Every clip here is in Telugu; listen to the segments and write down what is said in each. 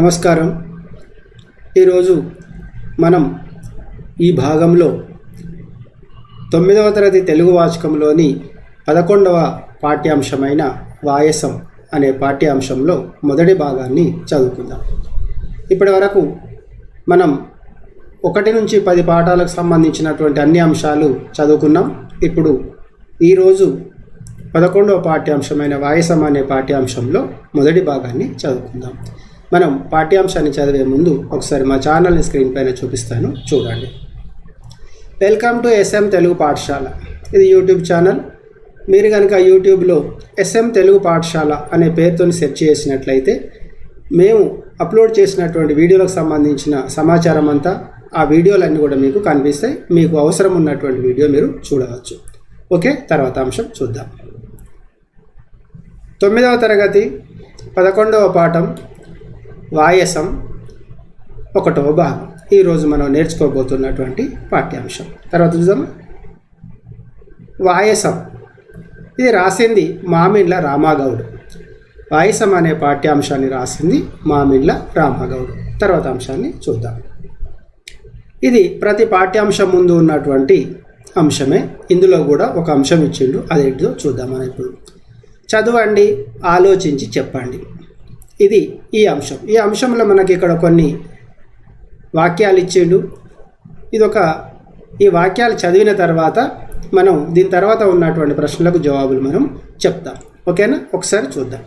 నమస్కారం. ఈరోజు మనం ఈ భాగంలో 9వ తరగతి తెలుగు వాచకంలోని 11వ పాఠ్యాంశమైన వాయసం అనే పాఠ్యాంశంలో మొదటి భాగాన్ని చదువుకుందాం. ఇప్పటి వరకు మనం 1 నుంచి 10 పాఠాలకు సంబంధించినటువంటి అన్ని అంశాలు చదువుకున్నాం. ఇప్పుడు ఈరోజు 11వ పాఠ్యాంశమైన వాయసం అనే పాఠ్యాంశంలో మొదటి భాగాన్ని చదువుకుందాం. మనం పాఠ్యాంశాన్ని చదివే ముందు ఒకసారి మా ఛానల్ని స్క్రీన్ పైన చూపిస్తాను, చూడండి. వెల్కమ్ టు SM తెలుగు పాఠశాల. ఇది యూట్యూబ్ ఛానల్. మీరు కనుక యూట్యూబ్లో SM తెలుగు పాఠశాల అనే పేరుతో సెర్చ్ చేసినట్లయితే మేము అప్లోడ్ చేసినటువంటి వీడియోలకు సంబంధించిన సమాచారం అంతా, ఆ వీడియోలన్నీ కూడా మీకు కనిపిస్తాయి. మీకు అవసరం ఉన్నటువంటి వీడియో మీరు చూడవచ్చు. ఓకే, తర్వాత అంశం చూద్దాం. 9వ తరగతి 11వ పాఠం వాయసం 1వ భాగం ఈరోజు మనం నేర్చుకోబోతున్నటువంటి పాఠ్యాంశం. తర్వాత చూద్దాం. వాయసం ఇది రాసింది మామిండ్ల రామగౌడ్. వాయసం అనే పాఠ్యాంశాన్ని రాసింది మామిండ్ల రామగౌడ్. తర్వాత అంశాన్ని చూద్దాం. ఇది ప్రతి పాఠ్యాంశం ముందు ఉన్నటువంటి అంశమే. ఇందులో కూడా ఒక అంశం ఇచ్చిండు, అదేంటిదో చూద్దాం. మనం ఇప్పుడు చదవండి, ఆలోచించి చెప్పండి. ఇది ఈ అంశం. ఈ అంశంలో మనకి ఇక్కడ కొన్ని వాక్యాలు ఇచ్చిండు. ఈ వాక్యాలు చదివిన తర్వాత మనం దీని తర్వాత ఉన్నటువంటి ప్రశ్నలకు జవాబులు మనం చెప్తాం. ఓకేనా? ఒకసారి చూద్దాం.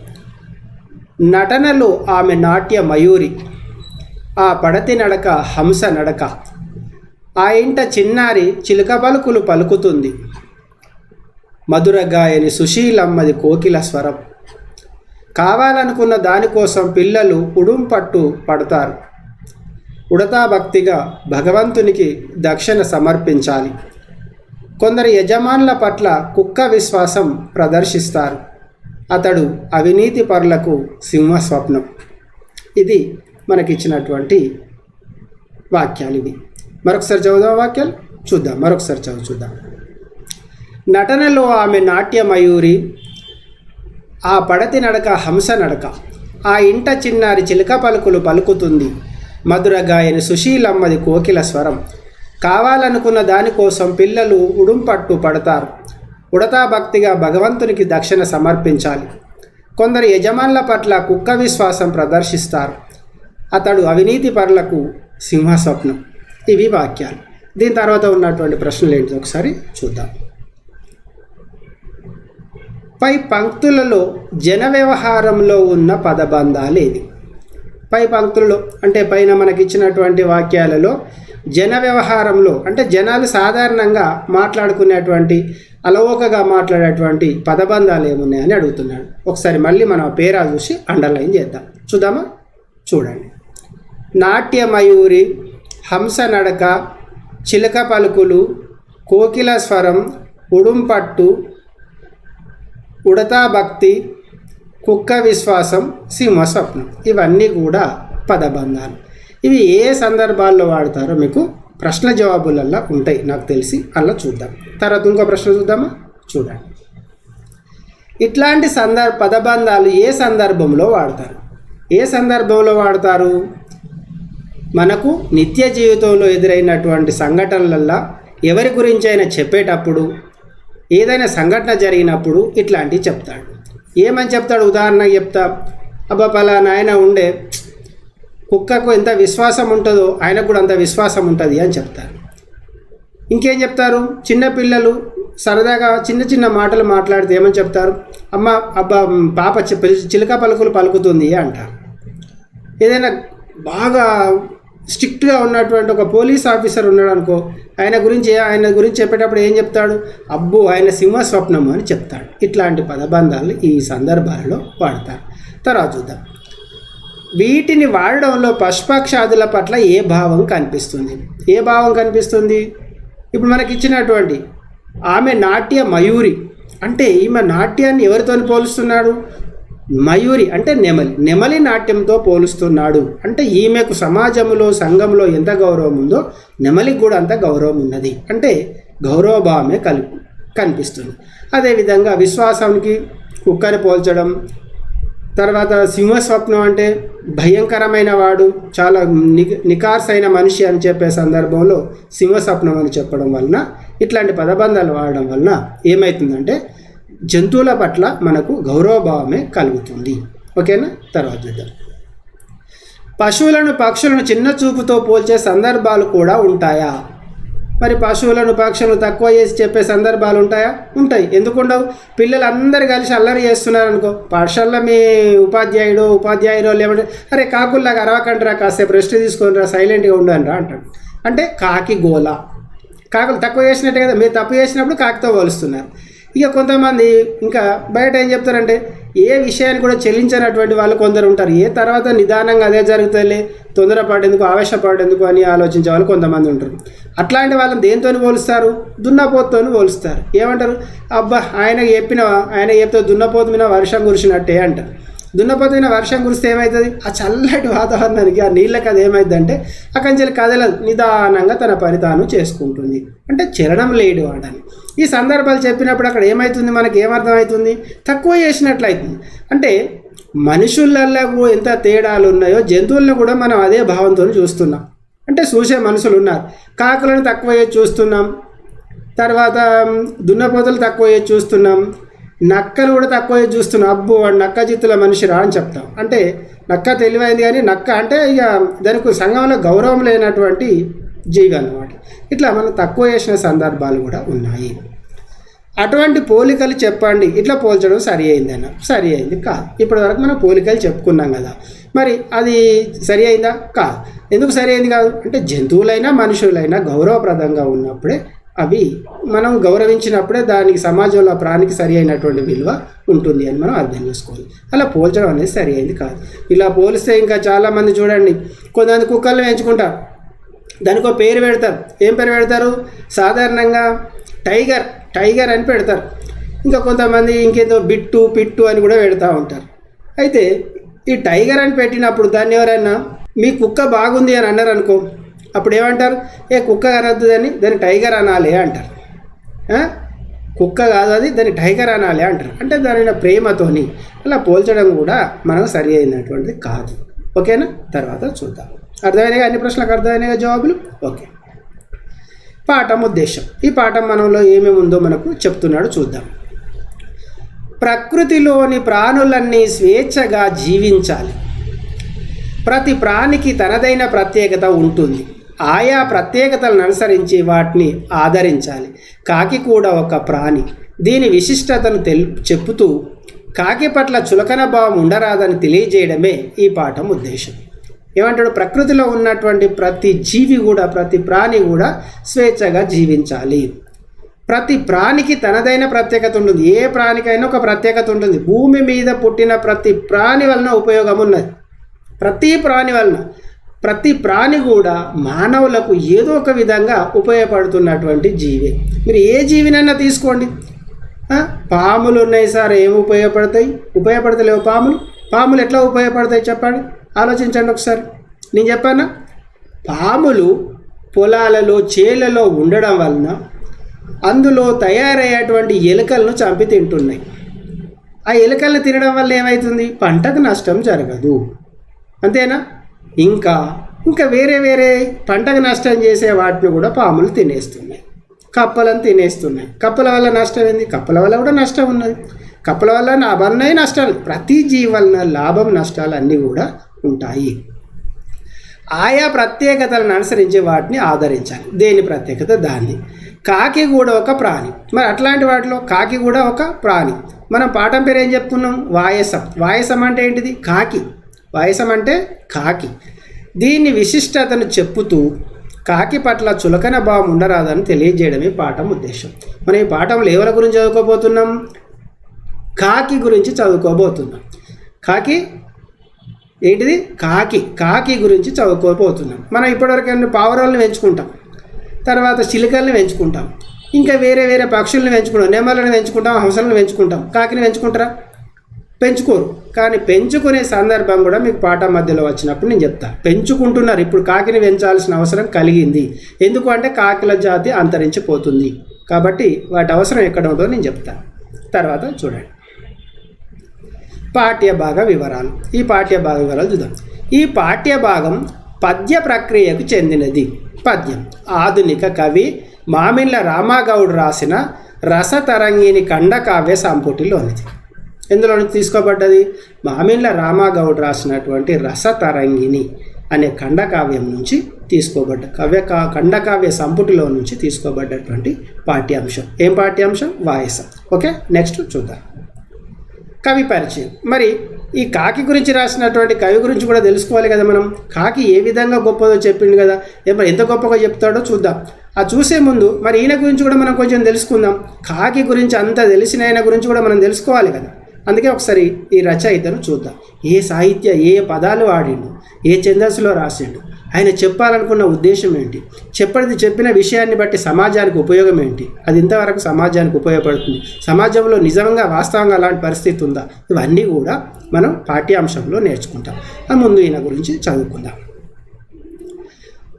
నటనలో ఆమె నాట్య మయూరి, ఆ పడతి నడక హంస నడక, ఆ ఇంట చిన్నారి చిలుక పలుకులు పలుకుతుంది, మధుర గాయని సుశీలమ్మది కోకిల స్వరం, కావాలనుకున్న దానికోసం పిల్లలు ఉడుంపట్టు పడతారు, ఉడతా భక్తిగా భగవంతునికి దక్షిణ సమర్పించాలి, కొందరు యజమానుల పట్ల కుక్క విశ్వాసం ప్రదర్శిస్తారు, అతడు అవినీతి పరులకు సింహ స్వప్నం. ఇది మనకిచ్చినటువంటి వాక్యాలు. ఇవి మరొకసారి చదువుదాం. వాక్యాలు చూద్దాం. మరొకసారి చూద్దాం. నటనలో ఆమె నాట్య మయూరి, ఆ పడతి నడక హంస నడక, ఆ ఇంట చిన్నారి చిలుక పలుకులు పలుకుతుంది, మధుర గాయని సుశీలమ్మది కోకిల స్వరం, కావాలనుకున్న దానికోసం పిల్లలు ఉడుంపట్టు పడతారు, ఉడతా భక్తిగా భగవంతునికి దక్షిణ సమర్పించాలి, కొందరు యజమానుల పట్ల కుక్క విశ్వాసం ప్రదర్శిస్తారు, అతడు అవినీతి పరులకు సింహ స్వప్నం. ఇవి వాక్యాలు. దీని తర్వాత ఉన్నటువంటి ప్రశ్నలు ఏంటో ఒకసారి చూద్దాం. పై పంక్తులలో జన వ్యవహారంలో ఉన్న పదబంధాలు ఏవి? పై పంక్తులలో అంటే పైన మనకి ఇచ్చినటువంటి వాక్యాలలో జన వ్యవహారంలో అంటే జనాలు సాధారణంగా మాట్లాడుకునేటువంటి అలవోకగా మాట్లాడేటువంటి పదబంధాలు ఏమున్నాయని అడుగుతున్నాడు. ఒకసారి మళ్ళీ మనం ఆ పేరా చూసి అండర్లైన్ చేద్దాం. చూద్దామా? చూడండి. నాట్య మయూరి, హంస నడక, చిలక పలుకులు, కోకిల స్వరం, ఉడుంపట్టు, ఉడతా భక్తి, కుక్క విశ్వాసం, సింహ స్వప్నం. ఇవన్నీ కూడా పదబంధాలు. ఇవి ఏ సందర్భాల్లో వాడతారో మీకు ప్రశ్న జవాబులల్లా ఉంటాయి, నాకు తెలిసి. అలా చూద్దాం. తర్వాత ఇంకో ప్రశ్న చూద్దామా? చూడండి. ఇట్లాంటి పదబంధాలు ఏ సందర్భంలో వాడతారు? ఏ సందర్భంలో వాడతారు? మనకు నిత్య జీవితంలో ఎదురైనటువంటి సంఘటనలల్లో ఎవరి గురించి అయినా చెప్పేటప్పుడు, ఏదైనా సంఘటన జరిగినప్పుడు ఇట్లాంటివి చెప్తాడు. ఏమని చెప్తాడు? ఉదాహరణకు చెప్తా, అబ్బా పలానా ఆయన ఉండే, కుక్కకు ఎంత విశ్వాసం ఉంటుందో ఆయనకు కూడా అంత విశ్వాసం ఉంటుంది అని చెప్తారు. ఇంకేం చెప్తారు? చిన్నపిల్లలు సరదాగా చిన్న చిన్న మాటలు మాట్లాడితే ఏమని చెప్తారు? అమ్మ అబ్బా పాప చిలుక పలుకులు పలుకుతుంది అంటారు. ఏదైనా బాగా స్ట్రిక్ట్గా ఉన్నటువంటి ఒక పోలీస్ ఆఫీసర్ ఉన్నాడు అనుకో, ఆయన గురించి చెప్పేటప్పుడు ఏం చెప్తాడు? అబ్బో ఆయన సింహ స్వప్నం అని చెప్తాడు. ఇట్లాంటి పదబంధాలు ఈ సందర్భాలలో వాడతారు. తర్వాత చూద్దాం. వీటిని వాడడంలో పశుపక్షాదుల పట్ల ఏ భావం కనిపిస్తుంది? ఏ భావం కనిపిస్తుంది? ఇప్పుడు మనకి ఇచ్చినటువంటి ఆమె నాట్య మయూరి అంటే ఈమె నాట్యాన్ని ఎవరితో పోలుస్తున్నాడు? మయూరి అంటే నెమలి నాట్యంతో పోలుస్తున్నాడు. అంటే ఈమెకు సమాజంలో సంఘంలో ఎంత గౌరవం ఉందో నెమలికి కూడా అంత గౌరవం ఉన్నది. అంటే గౌరవభావమే కనిపిస్తుంది. అదేవిధంగా విశ్వాసానికి కుక్కని పోల్చడం, తర్వాత సింహస్వప్నం అంటే భయంకరమైన వాడు, చాలా నికార్సైన మనిషి అని చెప్పే సందర్భంలో సింహస్వప్నం అని చెప్పడం వలన, ఇట్లాంటి పదబంధాలు వాడడం వలన ఏమవుతుందంటే జంతువుల పట్ల మనకు గౌరవభావమే కలుగుతుంది. ఓకేనా? తర్వాత చూద్దాం. పశువులను పక్షులను చిన్న చూపుతో పోల్చే సందర్భాలు కూడా ఉంటాయా? మరి పశువులను పక్షులను తక్కువ చేసి చెప్పే సందర్భాలు ఉంటాయా? ఉంటాయి. ఎందుకుండవు? పిల్లలు అందరు కలిసి అల్లరి చేస్తున్నారు అనుకో, పాఠశాలలో మీ ఉపాధ్యాయుడు లేమంటే అరే కాకుల్లాగా అరవకండిరా, కాసేపు రెస్ట్ తీసుకొని సైలెంట్గా ఉండనరా అంటాడు. అంటే కాకి గోల, కాకులు తక్కువ చేసినట్టే కదా, మీరు తప్పు చేసినప్పుడు కాకితో పోలుస్తున్నారు. ఇక కొంతమంది ఇంకా బయట ఏం చెప్తారంటే, ఏ విషయాన్ని కూడా చెల్లించినటువంటి వాళ్ళు కొందరు ఉంటారు. ఏ తర్వాత నిదానంగా అదే జరుగుతుందిలే, తొందరపడేందుకు ఆవేశపడేందుకు అని ఆలోచించే వాళ్ళు కొంతమంది ఉంటారు. అట్లాంటి వాళ్ళని దేంతో పోలుస్తారు? దున్నపోతుతో పోలుస్తారు. ఏమంటారు? అబ్బా ఆయన చెప్తే దున్నపోతు మీద వర్షం కురిసినట్టే అంటారు. దున్నపోతు మీద వర్షం కురిస్తే ఏమవుతుంది? ఆ చల్లటి వాతావరణానికి ఆ నీళ్ళకి అది ఏమవుతుందంటే అక్కడి నుంచి కదలదు, నిదానంగా తన పని తాను చేసుకుంటుంది. అంటే చలనం లేడు వాడని. ఈ సందర్భాలు చెప్పినప్పుడు అక్కడ ఏమవుతుంది? మనకి ఏమర్థమవుతుంది? తక్కువ చేసినట్లయితుంది. అంటే మనుషులల్లో ఎంత తేడాలు ఉన్నాయో జంతువులను కూడా మనం అదే భావంతో చూస్తున్నాం. అంటే చూసే మనుషులు ఉన్నారు. కాకులను తక్కువ చేసి చూస్తున్నాం, తర్వాత దున్నపోతలు తక్కువ చేసి చూస్తున్నాం, నక్కలు కూడా తక్కువ చేసి చూస్తున్నాం. అబ్బో వాడు నక్క జిత్తుల మనిషి రా అని చెప్తాం. అంటే నక్క తెలివైంది, కానీ నక్క అంటే ఇక దానికి సంఘంలో గౌరవం లేనటువంటి జీవి అన్నమాట. ఇట్లా మనం తక్కువ చేసిన సందర్భాలు కూడా ఉన్నాయి. అటువంటి పోలికలు చెప్పండి, ఇట్లా పోల్చడం సరి అయిందన్న. సరి అయింది కాదు. ఇప్పటి వరకు మనం పోలికలు చెప్పుకున్నాం కదా, మరి అది సరి అయిందా? కాదు. ఎందుకు సరి అయింది కాదు అంటే జంతువులైనా మనుషులైనా గౌరవప్రదంగా ఉన్నప్పుడే, అవి మనం గౌరవించినప్పుడే దానికి సమాజంలో ప్రాణికి సరి అయినటువంటి విలువ ఉంటుంది అని మనం అర్థం చేసుకోవాలి. అలా పోల్చడం అనేది సరి అయింది కాదు. ఇలా పోలిస్తే ఇంకా చాలామంది చూడండి, కొంతమంది కుక్కల్ని పెంచుకుంటారు, దానికి ఒక పేరు పెడతారు. ఏం పేరు పెడతారు? సాధారణంగా టైగర్ అని పెడతారు. ఇంకా కొంతమంది ఇంకేదో పిట్టు అని కూడా పెడతా ఉంటారు. అయితే ఈ టైగర్ అని పెట్టినప్పుడు దాన్ని ఎవరైనా మీ కుక్క బాగుంది అని అన్నారు అనుకో, అప్పుడు ఏమంటారు? కుక్క అనద్దు, దాన్ని టైగర్ అనాలి అంటారు. కుక్క కాదు అది, దాన్ని టైగర్ అనాలి అంటారు. అంటే దాని ప్రేమతోని అలా పోల్చడం కూడా మనకు సరి అయినటువంటిది కాదు. ఓకేనా? తర్వాత చూద్దాం. అర్థమైనగా? అన్ని ప్రశ్నలకు అర్థమైనగా జవాబులు? ఓకే. పాఠం ఉద్దేశం. ఈ పాఠం మనలో ఏమేమి ఉందో మనకు చెప్తున్నాడు, చూద్దాం. ప్రకృతిలోని ప్రాణులన్నీ స్వేచ్ఛగా జీవించాలి. ప్రతి ప్రాణికి తనదైన ప్రత్యేకత ఉంటుంది. ఆయా ప్రత్యేకతలను అనుసరించి వాటిని ఆదరించాలి. కాకి కూడా ఒక ప్రాణి. దీని విశిష్టతను చెప్పుతూ కాకి పట్ల చులకన భావం ఉండరాదని తెలియజేయడమే ఈ పాఠం ఉద్దేశం. ఏమంటాడు? ప్రకృతిలో ఉన్నటువంటి ప్రతి జీవి కూడా, ప్రతి ప్రాణి కూడా స్వేచ్ఛగా జీవించాలి. ప్రతి ప్రాణికి తనదైన ప్రత్యేకత ఉంటుంది. ఏ ప్రాణికైనా ఒక ప్రత్యేకత ఉంటుంది. భూమి మీద పుట్టిన ప్రతి ప్రాణి వలన ఉపయోగం ఉన్నది. ప్రతి ప్రాణి కూడా మానవులకు ఏదో ఒక విధంగా ఉపయోగపడుతున్నటువంటి జీవి. మీరు ఏ జీవినైనా తీసుకోండి. పాములు ఉన్నాయి సార్, ఏమి ఉపయోగపడతలేవు పాములు ఎట్లా ఉపయోగపడతాయి చెప్పండి, ఆలోచించండి ఒకసారి. నేను చెప్పానా? పాములు పొలాలలో చేలలో ఉండడం వలన అందులో తయారయ్యేటువంటి ఎలుకలను చంపి తింటున్నాయి. ఆ ఎలుకలను తినడం వల్ల ఏమవుతుంది? పంటకు నష్టం జరగదు. అంతేనా? ఇంకా వేరే పంటకు నష్టం చేసే వాటిని కూడా పాములు తినేస్తున్నాయి. కప్పలను తినేస్తున్నాయి. కప్పల వల్ల నష్టం ఏంది? కప్పల వల్ల కూడా నష్టం ఉన్నది. కప్పల వల్ల లాభాలు నష్టాలు, ప్రతి జీవి వలన లాభం నష్టాలు అన్నీ కూడా ఉంటాయి. ఆయా ప్రత్యేకతలను అనుసరించి వాటిని ఆదరించాలి. దేని ప్రత్యేకత దాన్ని. కాకి కూడా ఒక ప్రాణి. మరి అట్లాంటి వాటిలో కాకి కూడా ఒక ప్రాణి. మనం పాఠం పేరు ఏం చెప్పుకున్నాం? వాయసం అంటే ఏంటిది? కాకి. వాయసం అంటే కాకి. దీన్ని విశిష్టతను చెప్పుతూ కాకి పట్ల చులకన భావం ఉండరాదని తెలియజేయడమే పాఠం ఉద్దేశం. మనం ఈ పాఠంలో ఎవరి గురించి చదువుకోబోతున్నాం? కాకి గురించి చదువుకోబోతున్నాం. కాకి ఏంటిది? కాకి గురించి చదువుకోబోతున్నాం. మనం ఇప్పటివరకు పావురాలను పెంచుకుంటాం, తర్వాత చిలుకల్ని పెంచుకుంటాం, ఇంకా వేరే పక్షుల్ని పెంచుకుంటాం, నెమలను పెంచుకుంటాం, హంసలను పెంచుకుంటాం. కాకిని పెంచుకుంటారా? పెంచుకోరు. కానీ పెంచుకునే సందర్భం కూడా మీకు పాఠం మధ్యలో వచ్చినప్పుడు నేను చెప్తాను. పెంచుకుంటున్నారు. ఇప్పుడు కాకిని పెంచాల్సిన అవసరం కలిగింది. ఎందుకు అంటే కాకిల జాతి అంతరించిపోతుంది. కాబట్టి వాటి అవసరం ఎక్కడ ఉంటుందో నేను చెప్తాను. తర్వాత చూడండి. పాఠ్యభాగ వివరాలు. ఈ పాఠ్యభాగ వివరాలు చూద్దాం. ఈ పాఠ్యభాగం పద్య ప్రక్రియకు చెందినది. పద్యం ఆధునిక కవి మామిళ్ళ రామగౌడ్ రాసిన రసతరంగిణి ఖండకావ్య సంపుటిలోనిది. ఎందులోని తీసుకోబడ్డది? మామిళ్ళ రామగౌడ్ రాసినటువంటి రసతరంగిణి అనే ఖండకావ్యం నుంచి తీసుకోబడ్డ ఖండకావ్య సంపుటిలో నుంచి తీసుకోబడ్డటువంటి పాఠ్యాంశం. ఏం పాఠ్యాంశం? వాయసం. ఓకే, నెక్స్ట్ చూద్దాం. కవి పరిచయం. మరి ఈ కాకి గురించి రాసినటువంటి కవి గురించి కూడా తెలుసుకోవాలి కదా మనం. కాకి ఏ విధంగా గొప్పదో చెప్పిండు కదా, ఎంత గొప్పగా చెప్తాడో చూద్దాం. ఆ చూసే ముందు మరి ఈయన గురించి కూడా మనం కొంచెం తెలుసుకుందాం. కాకి గురించి అంత తెలిసిన ఆయన గురించి కూడా మనం తెలుసుకోవాలి కదా. అందుకే ఒకసారి ఈ రచయితను చూద్దాం. ఏ సాహిత్య ఏ పదాలు వాడిండు, ఏ ఛందస్సులో రాసిండు, ఆయన చెప్పాలనుకున్న ఉద్దేశం ఏంటి, చెప్పిన విషయాన్ని బట్టి సమాజానికి ఉపయోగం ఏంటి, అది ఇంతవరకు సమాజానికి ఉపయోగపడుతుంది, సమాజంలో నిజంగా వాస్తవంగా అలాంటి పరిస్థితి ఉందా, ఇవన్నీ కూడా మనం పాఠ్యాంశంలో నేర్చుకుంటాం. ముందు ఈయన గురించి చదువుకుందాం.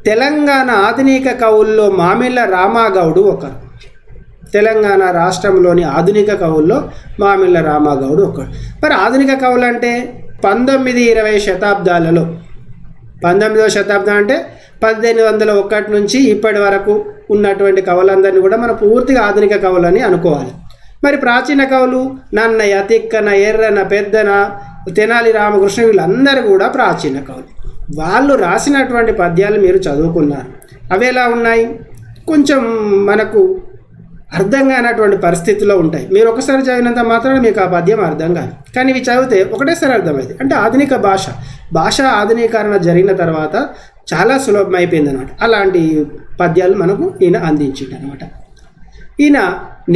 తెలంగాణ ఆధునిక కవుల్లో మామిళ్ళ రామగౌడ్ ఒకరు. తెలంగాణ రాష్ట్రంలోని ఆధునిక కవుల్లో మామిళ్ళ రామగౌడ్ ఒకడు. మరి ఆధునిక కవులు అంటే 19-20 శతాబ్దాలలో, 19వ శతాబ్దం అంటే 1801 నుంచి ఇప్పటి వరకు ఉన్నటువంటి కవులందరినీ కూడా మనం పూర్తిగా ఆధునిక కవులని అనుకోవాలి. మరి ప్రాచీన కవులు నన్నయ్య, తిక్కన, ఎర్రన, పెద్దన, తెనాలి రామకృష్ణ వీళ్ళందరూ కూడా ప్రాచీన కవులు. వాళ్ళు రాసినటువంటి పద్యాలు మీరు చదువుకున్నారు. అవి ఎలా ఉన్నాయి? కొంచెం మనకు అర్థం కానటువంటి పరిస్థితిలో ఉంటాయి. మీరు ఒకసారి చదివినంత మాత్రాన మీకు ఆ పద్యం అర్థం కాదు, కానీ ఇవి చదివితే ఒకటేసారి అర్థమైంది. అంటే ఆధునిక భాష ఆధునీకరణ జరిగిన తర్వాత చాలా సులభమైపోయింది అనమాట. అలాంటి పద్యాలు మనకు ఈయన అందించిండు అనమాట. ఈయన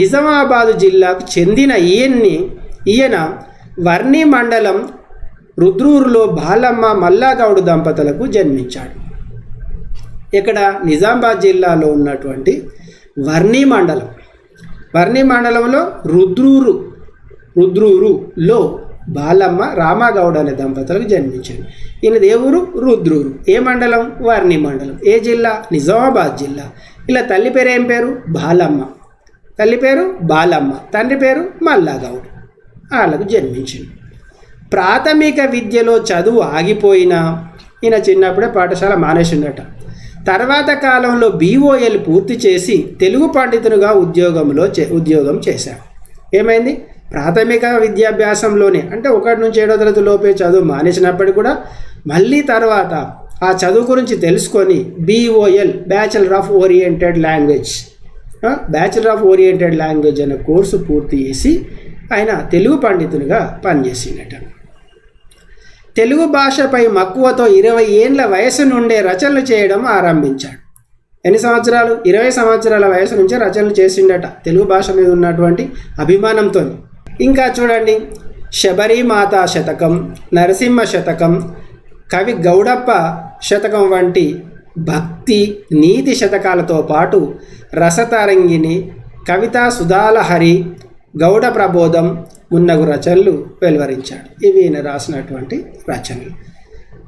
నిజామాబాదు జిల్లాకు చెందిన ఈయన వర్ణి మండలం రుద్రూరులో బాలమ్మ మల్లాగౌడ్ దంపతులకు జన్మించాడు. ఇక్కడ నిజామాబాద్ జిల్లాలో ఉన్నటువంటి వర్ణి మండలంలో రుద్రూరులో బాలమ్మ రామగౌడ్ అనే దంపతులకు జన్మించాడు. ఈయన దేవురు రుద్రూరు. ఏ మండలం? వర్ణి మండలం. ఏ జిల్లా? నిజామాబాద్ జిల్లా. ఇలా తల్లి పేరు ఏం పేరు? బాలమ్మ. తండ్రి పేరు మల్లాగౌడ్. వాళ్ళకు జన్మించింది. ప్రాథమిక విద్యలో చదువు ఆగిపోయినా ఈయన చిన్నప్పుడే పాఠశాల మానేసిండట. తర్వాత కాలంలో BOL పూర్తి చేసి తెలుగు పండితునిగా ఉద్యోగం చేశాడు. ఏమైంది? ప్రాథమిక విద్యాభ్యాసంలోనే అంటే 1 నుంచి 7వ తరగతి లోపే చదువు మానేసినప్పటికీ కూడా మళ్ళీ తర్వాత ఆ చదువు గురించి తెలుసుకొని BOL bachelor of oriented language అనే కోర్సు పూర్తి చేసి ఆయన తెలుగు పండితునిగా పనిచేసిందట. తెలుగు భాషపై మక్కువతో 20 ఏండ్ల వయసు నుండే రచనలు చేయడం ఆరంభించాడు. ఎన్ని సంవత్సరాలు? 20 సంవత్సరాల వయసు నుంచే రచనలు చేసిండట తెలుగు భాష మీద ఉన్నటువంటి అభిమానంతో. ఇంకా చూడండి, శబరిమాతా శతకం, నరసింహ శతకం, కవి గౌడప్ప శతకం వంటి భక్తి నీతి శతకాలతో పాటు రసతరంగిణి, కవితా సుధాలహరి, గౌడ ప్రబోధం మున్నగు రచనలు వెలువరించాడు. ఇవి ఈయన రాసినటువంటి రచనలు.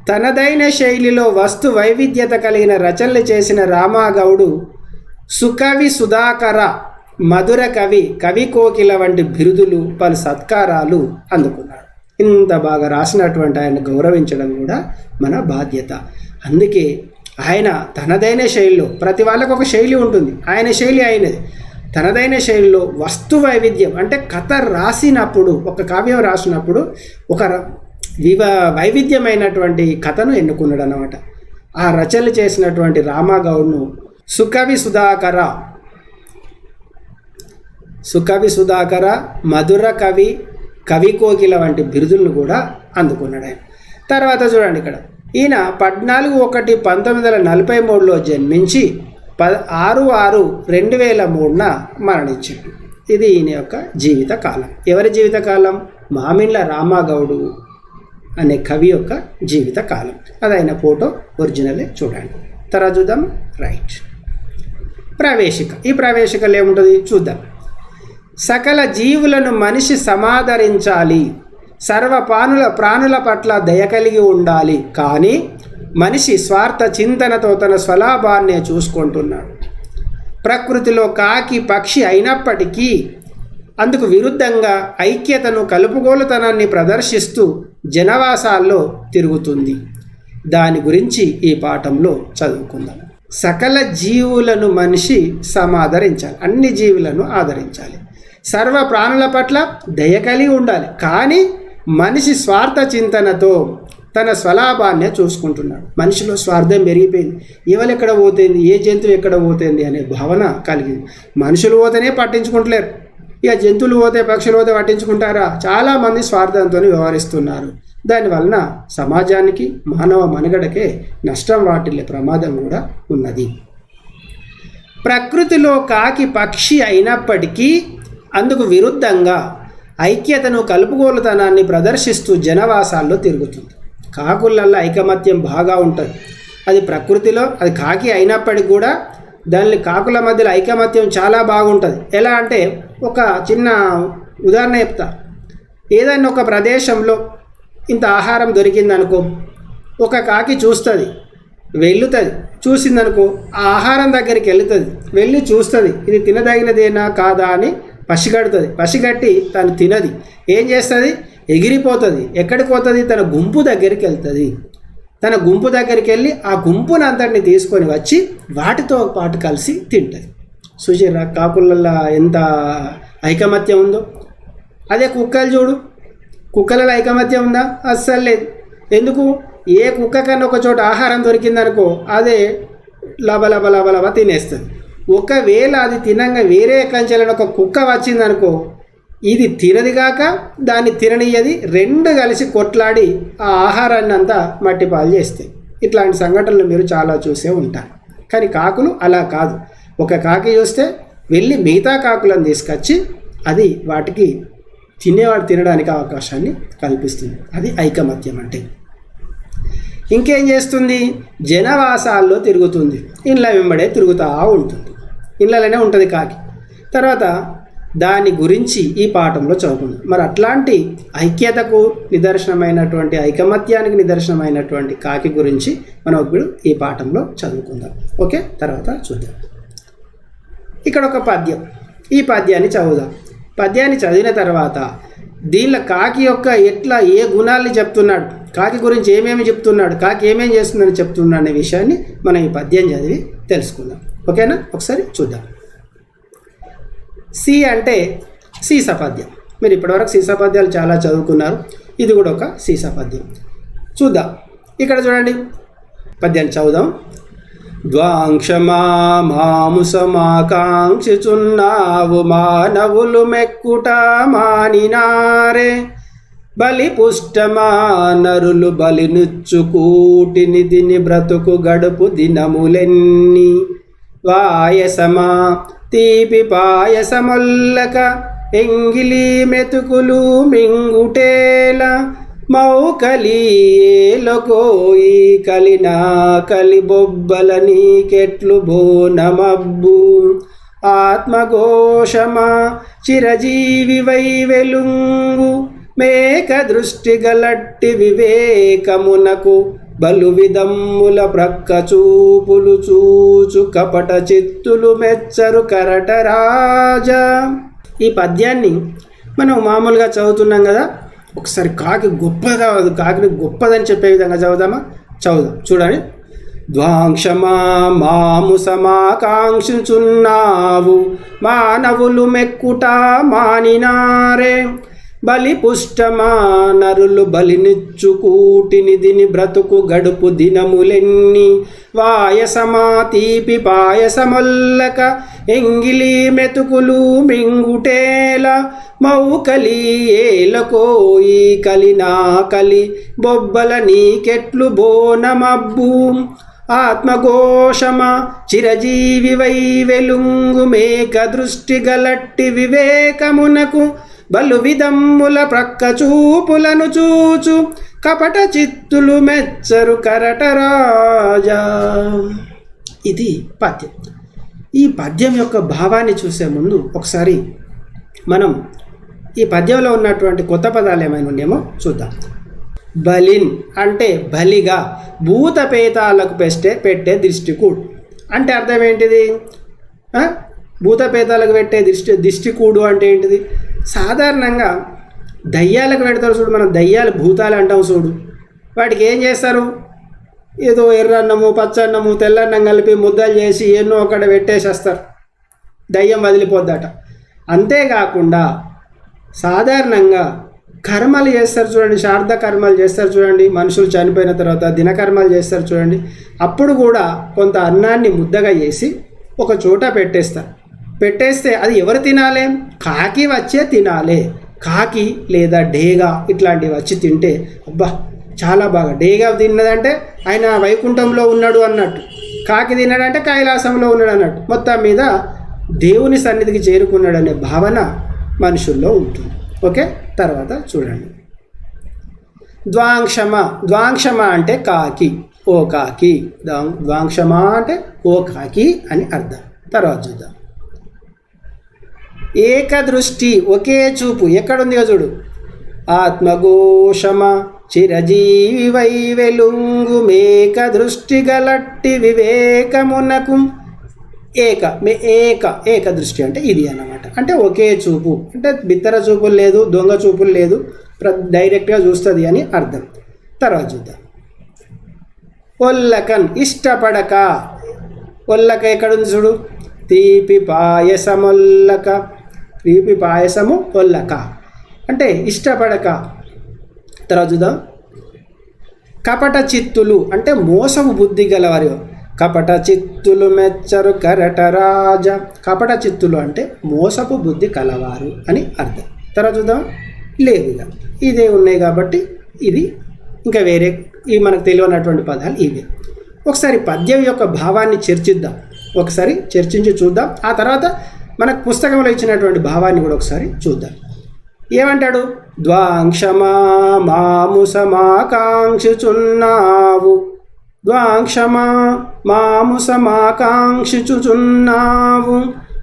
తనదైన శైలిలో వస్తు వైవిధ్యత కలిగిన రచనలు చేసిన రామగౌడు సుకవి సుధాకర, మధుర కవి, కవి కోకిల వంటి బిరుదులు, పలు సత్కారాలు అందుకున్నాడు. ఇంత బాగా రాసినటువంటి ఆయన గౌరవించడం కూడా మన బాధ్యత. అందుకే ఆయన తనదైన శైలిలో, ప్రతి వాళ్ళకు ఒక శైలి ఉంటుంది, ఆయన శైలి ఆయనది. తనదైన శైలిలో వస్తు వైవిధ్యం అంటే కథ రాసినప్పుడు, ఒక కావ్యం రాసినప్పుడు ఒక వైవిధ్యమైనటువంటి కథను ఎన్నుకున్నాడు అన్నమాట. ఆ రచనలు చేసినటువంటి రామగౌడ్ను సుకవి సుధాకర, మధుర కవి, కవి కోకిల వంటి బిరుదులను కూడా అందుకున్నాడు ఆయన. తర్వాత చూడండి, ఇక్కడ ఈయన 14/1/1943లో జన్మించి 6/6/2003 మరణించాడు. ఇది ఈయన యొక్క జీవిత కాలం. ఎవరి జీవిత కాలం? మామిళ్ళ రామగౌడు అనే కవి యొక్క జీవిత కాలం. అది ఆయన ఫోటో ఒరిజినలే, చూడండి. తర్వాత చూద్దాం. రైట్. ప్రవేశిక. ఈ ప్రవేశికలు ఏముంటుంది చూద్దాం. సకల జీవులను మనిషి సమాదరించాలి, ప్రాణుల పట్ల దయ కలిగి ఉండాలి. కానీ మనిషి స్వార్థ చింతనతో తన స్వలాభాన్నే చూసుకుంటున్నాడు. ప్రకృతిలో కాకి పక్షి అయినప్పటికీ అందుకు విరుద్ధంగా ఐక్యతను కలుపుగోలుతనాన్ని ప్రదర్శిస్తూ జనవాసాల్లో తిరుగుతుంది. దాని గురించి ఈ పాఠంలో చదువుకుందాం. సకల జీవులను మనిషి సమాదరించాలి, అన్ని జీవులను ఆదరించాలి. సర్వ ప్రాణుల పట్ల దయ కలిగి ఉండాలి. కానీ మనిషి స్వార్థ చింతనతో తన స్వలాభాన్నే చూసుకుంటున్నాడు. మనిషిలో స్వార్థం పెరిగిపోయింది. ఎవరు ఎక్కడ పోతుంది, ఏ జంతువు ఎక్కడ పోతుంది అనే భావన కలిగింది. మనుషులు పోతేనే పట్టించుకుంటలేరు, ఇక జంతువులు పోతే పక్షులు పోతే పట్టించుకుంటారా? చాలామంది స్వార్థంతో వ్యవహరిస్తున్నారు. దానివలన సమాజానికి మానవ మనుగడకే నష్టం వాటిల్లే ప్రమాదం కూడా ఉన్నది. ప్రకృతిలో కాకి పక్షి అయినప్పటికీ అందుకు విరుద్ధంగా ఐక్యతను కలుపుగోలుతనాన్ని ప్రదర్శిస్తూ జనవాసాల్లో తిరుగుతుంది. కాకులల్లో ఐకమత్యం బాగా ఉంటుంది. అది ప్రకృతిలో అది కాకి అయినప్పటికీ కూడా దాని కాకుల మధ్యలో ఐకమత్యం చాలా బాగుంటుంది. ఎలా అంటే ఒక చిన్న ఉదాహరణ చెప్తా. ఏదైనా ఒక ప్రదేశంలో ఇంత ఆహారం దొరికిందనుకో, ఒక కాకి చూస్తుంది, వెళ్ళుతుంది, చూసిందనుకో ఆ ఆహారం దగ్గరికి వెళుతుంది, వెళ్ళి చూస్తుంది ఇది తినదగినదేనా కాదా అని పసిగడుతుంది. పసిగట్టి తను తినది. ఏం చేస్తుంది? ఎగిరిపోతుంది. ఎక్కడికి పోతుంది? తన గుంపు దగ్గరికి వెళ్తుంది. తన గుంపు దగ్గరికి వెళ్ళి ఆ గుంపును అంతటిని తీసుకొని వచ్చి వాటితో పాటు కలిసి తింటుంది. చూసిర్రా కాకులల్లో ఎంత ఐకమత్యం ఉందో. అదే కుక్కలు చూడు, కుక్కలలో ఐకమత్యం ఉందా? అస్సలు లేదు. ఎందుకు? ఏ కుక్క కన్నా ఒక చోట ఆహారం దొరికిందనుకో అదే లబ లబ లబ తినేస్తుంది. ఒకవేళ అది తినంగా వేరే కంచెలను ఒక కుక్క వచ్చిందనుకో ఇది తినదిగాక దాన్ని తిననియ్యది, రెండు కలిసి కొట్లాడి ఆ ఆహారాన్ని అంతా మట్టిపాలు చేస్తాయి. ఇట్లాంటి సంఘటనలు మీరు చాలా చూసే ఉంటారు. కానీ కాకులు అలా కాదు. ఒక కాకి చూస్తే వెళ్ళి మిగతా కాకులను తీసుకొచ్చి అది వాటికి తినేవాడు తినడానికి అవకాశాన్ని కల్పిస్తుంది. అది ఐకమత్యం అంటే. ఇంకేం చేస్తుంది? జనవాసాల్లో తిరుగుతుంది. ఇళ్ళ వెంబడే తిరుగుతూ ఉంటుంది. ఇళ్ళలోనే ఉంటుంది కాకి. తర్వాత దాని గురించి ఈ పాఠంలో చదువుకుందాం. మరి అట్లాంటి ఐక్యతకు నిదర్శనమైనటువంటి ఐకమత్యానికి నిదర్శనమైనటువంటి కాకి గురించి మనం ఇప్పుడు ఈ పాఠంలో చదువుకుందాం. ఓకే, తర్వాత చూద్దాం. ఇక్కడ ఒక పద్యం, ఈ పద్యాన్ని చదువుదాం. పద్యాన్ని చదివిన తర్వాత దీనిలో కాకి యొక్క ఎట్లా ఏ గుణాలని చెప్తున్నాడు, కాకి గురించి ఏమేమి చెప్తున్నాడు, కాకి ఏమేమి చేస్తుందని చెప్తున్నాడు అనే విషయాన్ని మనం ఈ పద్యం చదివి తెలుసుకుందాం. ఓకేనా? ఒకసారి చూద్దాం. సి అంటే సీసా పద్యం. మీరు ఇప్పటివరకు సీసా పద్యాలు చాలా చదువుకున్నారు. ఇది కూడా ఒక సీసా పద్యం. చూద్దాం. ఇక్కడ చూడండి, పద్యాన్ని చదువుదాం. ద్వాంక్షమాముసమాకాంక్షిచున్నావు మానవులు మెక్కుట మానినారే, బలి పుష్టమా నరులు బలినుచ్చుకూటిని దిని బ్రతుకు గడుపు దినములెన్ని, వాయసమా తీపి పాయసమొల్లక ఎంగిలి మెతుకులు మింగుటేల, మౌకలి ఏలకోయి కలినా కలి బొబ్బల నీకెట్లు బోనమబ్బు, ఆత్మఘోషమా చిరజీవివై వెలుంగు, మేక దృష్టి గలట్టి వివేకమునకు బలు విధమ్ముల ప్రక్క చూపులు చూచు కపట చిత్తులు మెచ్చరు కరట రాజా. ఈ పద్యాన్ని మనం మామూలుగా చదువుతున్నాం కదా, ఒకసారి కాకి గొప్పగా కాకిని గొప్పదని చెప్పే విధంగా చదువుదామా? చదువుదాం. చూడండి. ద్వాంక్షమా మాము సమాకాంక్షించున్నావు మానవులు మెక్కుట మానినారే, బలి పుష్టమా నరులు బలినిచ్చుకూటిని దిని బ్రతుకు గడుపు దినములెన్ని, వాయసమా తీపి పాయసమొల్లక ఎంగిలి మెతుకులు మింగుటేల, మౌకలి ఏలకోయి కలినా కలి బొబ్బల నీకెట్లు బోనమబ్బు, ఆత్మఘోషమా చిరజీవివై వెలుంగు, మేక దృష్టి గలట్టి వివేకమునకు బలు విధమ్ముల ప్రక్క చూపులను చూచు కపట చిత్తులు మెచ్చరు కరట రాజా. ఇది పద్యం. ఈ పద్యం యొక్క భావాన్ని చూసే ముందు ఒకసారి మనం ఈ పద్యంలో ఉన్నటువంటి కొత్త పదాలు ఏమైనా ఉన్నాయేమో చూద్దాం. బలిన్ అంటే బలిగా, భూతపేతాలకు పెట్టే దిష్టికూడు అంటే అర్థం ఏంటిది? భూతపేతాలకు పెట్టే దిష్టికూడు అంటే ఏంటిది? సాధారణంగా దయ్యాలకు పెడతారు చూడు, మనం దయ్యాలు భూతాలు అంటాం చూడు, వాటికి ఏం చేస్తారు, ఏదో ఎర్రన్నము పచ్చన్నము తెల్లన్నం కలిపి ముద్దలు చేసి ఎన్నో అక్కడ పెట్టేసేస్తారు, దయ్యం వదిలిపోద్దట. అంతేకాకుండా సాధారణంగా కర్మలు చేస్తారు చూడండి, శ్రాద్ధ కర్మలు చేస్తారు చూడండి, మనుషులు చనిపోయిన తర్వాత దినకర్మలు చేస్తారు చూడండి, అప్పుడు కూడా కొంత అన్నాన్ని ముద్దగా చేసి ఒక చోట పెట్టేస్తే అది ఎవరు తినాలి, కాకి వచ్చే తినాలి. కాకి లేదా డేగా ఇట్లాంటివి వచ్చి తింటే అబ్బా చాలా బాగా, డేగా తిన్నదంటే ఆయన వైకుంఠంలో ఉన్నాడు అన్నట్టు, కాకి తిన్నాడంటే కైలాసంలో ఉన్నాడు అన్నట్టు, మొత్తం మీద దేవుని సన్నిధికి చేరుకున్నాడనే భావన మనుషుల్లో ఉంటుంది. ఓకే, తర్వాత చూడండి, ద్వాంక్షమ అంటే కాకి, ఓ కాకి, ద్వాంక్షమ అంటే ఓ కాకి అని అర్థం. తర్వాత చూద్దాం, ఏకదృష్టి ఒకే చూపు, ఎక్కడుందిగా చూడు, ఆత్మఘోషమ చిరజీవై వెలుంగు మేక దృష్టి గలట్టి వివేకమునకు ఏక దృష్టి అంటే ఇది అన్నమాట. అంటే ఒకే చూపు అంటే బిత్తర చూపులు లేదు, దొంగ చూపులు లేదు, డైరెక్ట్గా చూస్తుంది అని అర్థం. తర్వాత చూద్దాం, ఒల్లకన్ ఇష్టపడక, ఒల్లక ఎక్కడుంది చూడు, తీపి పాయసమొల్లక, తీపి పాయసము ఒల్లక అంటే ఇష్టపడక. తర్వాత చూద్దాం, కపట చిత్తులు అంటే మోసపు బుద్ధి గలవారు, కపట చిత్తులు మెచ్చరు కరట రాజ, కపట చిత్తులు అంటే మోసపు బుద్ధి కలవారు అని అర్థం. తర్వాత చూద్దాం, లేదుగా ఇదే ఉన్నాయి కాబట్టి ఇది ఇంకా వేరే ఇవి మనకు తెలియనటువంటి పదాలు ఇవే. ఒకసారి పద్యం యొక్క భావాన్ని చర్చిద్దాం, ఒకసారి చర్చించి చూద్దాం. ఆ తర్వాత మనకు పుస్తకంలో ఇచ్చినటువంటి భావాన్ని కూడా ఒకసారి చూద్దాం. ఏమంటాడు, ద్వాంక్షమా మాము సమాకాంక్షిచున్నావు, ద్వాంక్షమా మాము సమాకాంక్షిచుచున్నావు,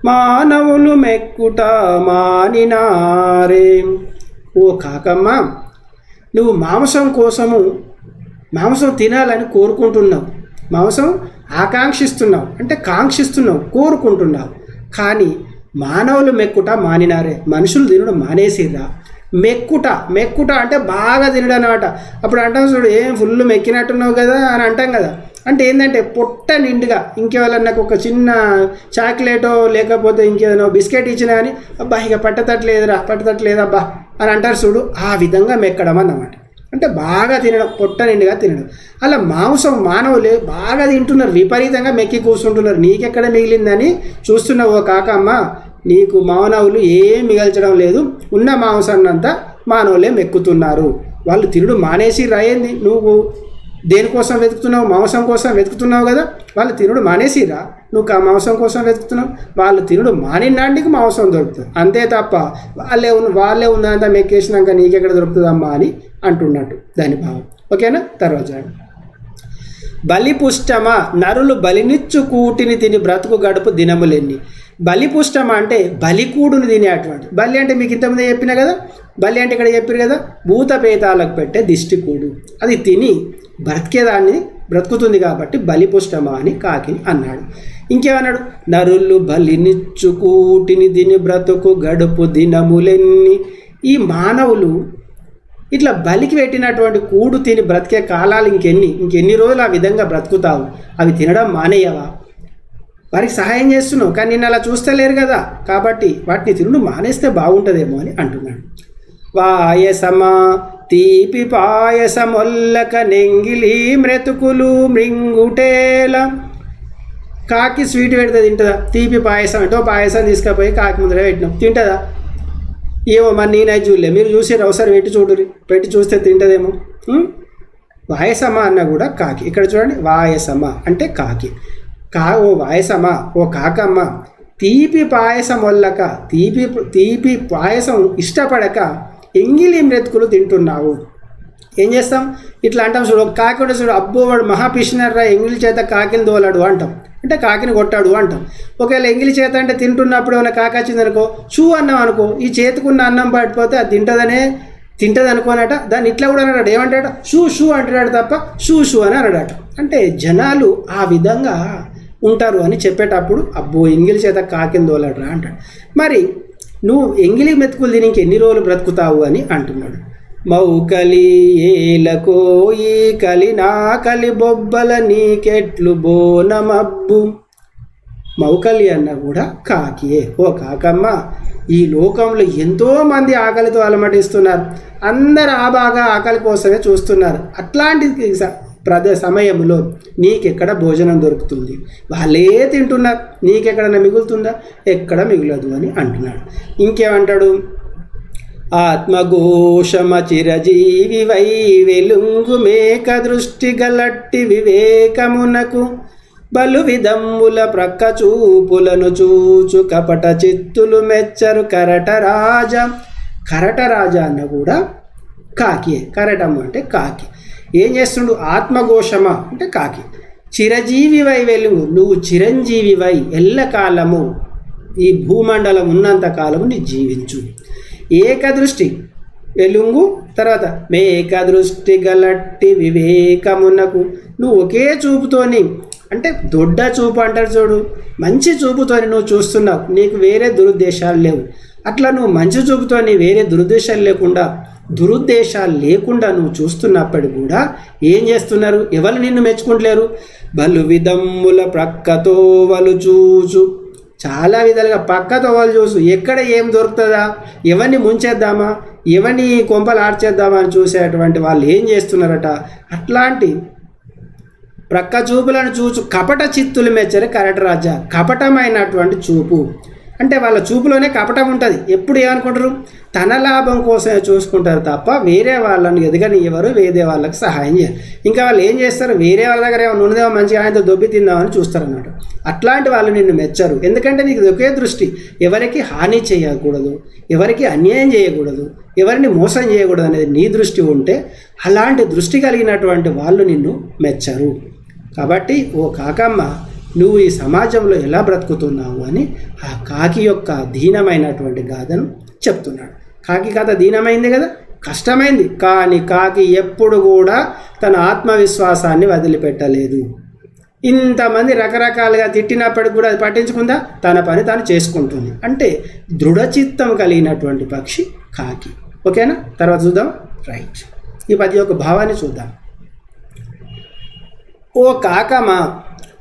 మానవులు మెక్కుట మానినారే. ఓ కాకమ్మ, నువ్వు మాంసం తినాలని కోరుకుంటున్నావు, మాంసం ఆకాంక్షిస్తున్నావు అంటే కాంక్షిస్తున్నావు, కోరుకుంటున్నావు, కానీ మానవులు మెక్కుట మానినారే, మనుషులు తినడం మానేసిర్రా. మెక్కుట అంటే బాగా తినడం అన్నమాట. అప్పుడు అంటాం చూడు, ఏం ఫుల్ మెక్కినట్టున్నావు కదా అని అంటాం కదా, అంటే ఏంటంటే పొట్ట నిండుగా ఇంకెవరన్నా ఒక చిన్న చాక్లెటో లేకపోతే ఇంకేదైనా బిస్కెట్ ఇచ్చినా అని అబ్బా ఇక పట్టతట్లేదా అబ్బా అని అంటారు చూడు, ఆ విధంగా మెక్కడం అన్నమాట. అంటే బాగా తినడం, పొట్ట నిండుగా తినడం. అలా మానవులే బాగా తింటున్నారు, విపరీతంగా మెక్కి కూర్చుంటున్నారు. నీకెక్కడ మిగిలిందని చూస్తున్నావు ఓ కాకమ్మ, నీకు మానవులు ఏం మిగల్చడం లేదు, ఉన్న మాంసాన్నంతా మానవులే మెక్కుతున్నారు. వాళ్ళు తినడు మానేసి రాయింది, నువ్వు దేనికోసం వెతుకుతున్నావు, మాంసం కోసం వెతుకుతున్నావు కదా, వాళ్ళు తినడు మానేసిరా, నువ్వు ఆ మాంసం కోసం వెతుకుతున్నావు. వాళ్ళు తినడు మానినాటికి మాంసం దొరుకుతుంది, అంతే తప్ప వాళ్ళే ఉన్నంత మెక్కేసినాక నీకెక్కడ దొరుకుతుందమ్మా అని అంటున్నట్టు దాని భావం. ఓకేనా, తర్వాత బలిపుష్టమ నరులు బలినిచ్చు కూటిని తిని బ్రతుకు గడుపు దినములెన్ని. బలిపుష్టమ అంటే బలికూడుని తినే అటువంటి, బలి అంటే మీకు ఇంతమంది చెప్పినా కదా, బలి అంటే ఇక్కడ చెప్పారు కదా, భూత పేతాలకు పెట్టే దిష్టి కూడు, అది తిని బ్రతికేదాన్ని బ్రతుకుతుంది కాబట్టి బలిపుష్టమ అని కాకిని అన్నాడు. ఇంకేమన్నాడు, నరులు బలినిచ్చు కూటిని తిని బ్రతుకు గడుపు దినములెన్ని. ఈ మానవులు ఇట్లా బలికి పెట్టినటువంటి కూడు తిని బ్రతికే కాలాలు ఇంకెన్ని రోజులు ఆ విధంగా బ్రతుకుతావు, అవి తినడం మానేయవా, వారికి సహాయం చేస్తున్నావు కానీ నిన్ను అలా చూస్తలేరు కదా, కాబట్టి వాటిని తినడం మానేస్తే బాగుంటుందేమో అని అంటున్నాడు. వాయసమా తీపి పాయసమొల్లక నెంగిలి మ్రెతుకులు మృంగుటేల. కాకి స్వీట్ పెడితే తింటుందా, తీపి పాయసం అంటే పాయసం తీసుకుపోయి కాకి ముందర పెట్టినాం, తింటుందా? ఏమో మరి నేనైతే చూడలే, మీరు చూసారు ఒకసారి పెట్టి చూస్తే తింటుందేమో. వాయసమా అన్న కూడా కాకి, ఇక్కడ చూడండి వాయసమా అంటే కాకి. ఓ వాయసమా, ఓ కాకమ్మ, తీపి పాయసం వల్లక తీపి పాయసం ఇష్టపడక ఎంగిలి మ్రెతుకులు తింటున్నావు. ఏం చేస్తాం, ఇట్లా అంటాం చూడు, ఒక కాకి కూడా చూడు, అబ్బో వాడు మహాపిషనర్రా ఎంగిలి చేత కాకిని దోలాడు అంటాం, అంటే కాకిని కొట్టాడు అంటాం. ఒకవేళ ఎంగిలి చేత అంటే తింటున్నప్పుడు ఏమైనా కాకి వచ్చిందనుకో, షూ అన్నాం అనుకో, ఈ చేతుకున్న అన్నం పడిపోతే అది తింటుంది అనుకోనట, దాన్ని ఇట్లా కూడా అన్నాడు, ఏమంటాడు, షూ అంటున్నాడు తప్ప షూ అని అన్నాడట. అంటే జనాలు ఆ విధంగా ఉంటారు అని చెప్పేటప్పుడు అబ్బో ఎంగిలి చేత కాకిని దోలాడురా అంటాడు. మరి నువ్వు ఎంగిలి మెతుకులు తిని ఇంకెన్ని రోజులు బ్రతుకుతావు అని అంటున్నాడు. మౌకలి ఏలకో ఈ కలి నా కలి బొబ్బల నీకెట్లు బోనమబ్బు. మౌకలి అన్న కూడా కాకియే. ఓ కాకమ్మ, ఈ లోకంలో ఎంతోమంది ఆకలితో అలమటిస్తున్నారు, అందరు ఆ బాగా ఆకలి కోసమే చూస్తున్నారు. అట్లాంటి సమయంలో నీకెక్కడ భోజనం దొరుకుతుంది? వాళ్ళే తింటున్నారు, నీకెక్కడన్నా మిగులుతుందా? ఎక్కడ మిగులదు అని అంటున్నాడు. ఇంకేమంటాడు? ఆత్మఘోషమ చిరజీవి వై వెలుంగు మేక దృష్టి గలట్టి వివేకమునకు బలు విధమ్ముల ప్రక్క చూపులను చూచు కపట చిత్తులు మెచ్చరు కరటరాజ. కరటరాజ అన్న కూడా కాకియే. కరటము అంటే కాకి. ఏం చేస్తుండు? ఆత్మఘోషమ అంటే కాకి. చిరజీవి వై వెలుగు, నువ్వు చిరంజీవివై ఎల్లకాలము ఈ భూమండలం ఉన్నంత కాలము నీ జీవించు. ఏకదృష్టి వెలుంగు, తర్వాత మేకదృష్టి గలట్టి వివేకమునకు, నువ్వు ఒకే చూపుతోని, అంటే దొడ్డ చూపు అంటారు చూడు, మంచి చూపుతోని నువ్వు చూస్తున్నావు, నీకు వేరే దురుద్దేశాలు లేవు. అట్లా నువ్వు మంచి చూపుతోని వేరే దురుద్దేశాలు లేకుండా నువ్వు చూస్తున్నప్పటికి కూడా ఏం చేస్తున్నారు? ఎవరు నిన్ను మెచ్చుకుంటలేరు? బలు విధమ్ముల ప్రక్కతో వలు చూచు, చాలా విధాలుగా పక్కతో వాళ్ళు చూసు, ఎక్కడ ఏం దొరుకుతుందా, ఎవరిని ముంచేద్దామా, ఎవరిని కొంపలు ఆర్చేద్దామా అని చూసేటువంటి వాళ్ళు ఏం చేస్తున్నారట? అట్లాంటి ప్రక్క చూపులను చూచు కపట చిత్తులు మెచ్చరు కరటరాజా. కపటమైనటువంటి చూపు అంటే వాళ్ళ చూపులోనే కపటం ఉంటుంది. ఎప్పుడు ఏమనుకుంటారు? తన లాభం కోసమే చూసుకుంటారు తప్ప వేరే వాళ్ళని ఎదగనివ్వరు, వేరే వాళ్ళకి సహాయం చేయరు. ఇంకా వాళ్ళు ఏం చేస్తారు? వేరే వాళ్ళ దగ్గర ఏమైనా ఉన్నదేమో మంచిగా ఆయనతో దొబ్బి తిందామని చూస్తారు అన్నమాట. అట్లాంటి వాళ్ళు నిన్ను మెచ్చరు. ఎందుకంటే నీకు ఒకే దృష్టి, ఎవరికి హాని చేయకూడదు, ఎవరికి అన్యాయం చేయకూడదు, ఎవరిని మోసం చేయకూడదు అనేది నీ దృష్టి ఉంటే అలాంటి దృష్టి కలిగినటువంటి వాళ్ళు నిన్ను మెచ్చరు. కాబట్టి ఓ కాకమ్మ, నువ్వు ఈ సమాజంలో ఎలా బ్రతుకుతున్నావు అని ఆ కాకి యొక్క దీనమైనటువంటి గాథను చెప్తున్నాడు. కాకి కథ దీనమైంది కదా, కష్టమైంది, కానీ కాకి ఎప్పుడు కూడా తన ఆత్మవిశ్వాసాన్ని వదిలిపెట్టలేదు. ఇంతమంది రకరకాలుగా తిట్టినప్పటికి కూడా అది పట్టించుకుందా? తన పని తాను చేసుకుంటుంది. అంటే దృఢచిత్తం కలిగినటువంటి పక్షి కాకి. ఓకేనా? తర్వాత చూద్దాం. రైట్, ఈ పద్య యొక్క భావాన్ని చూద్దాం. ఓ కాకమ్మ,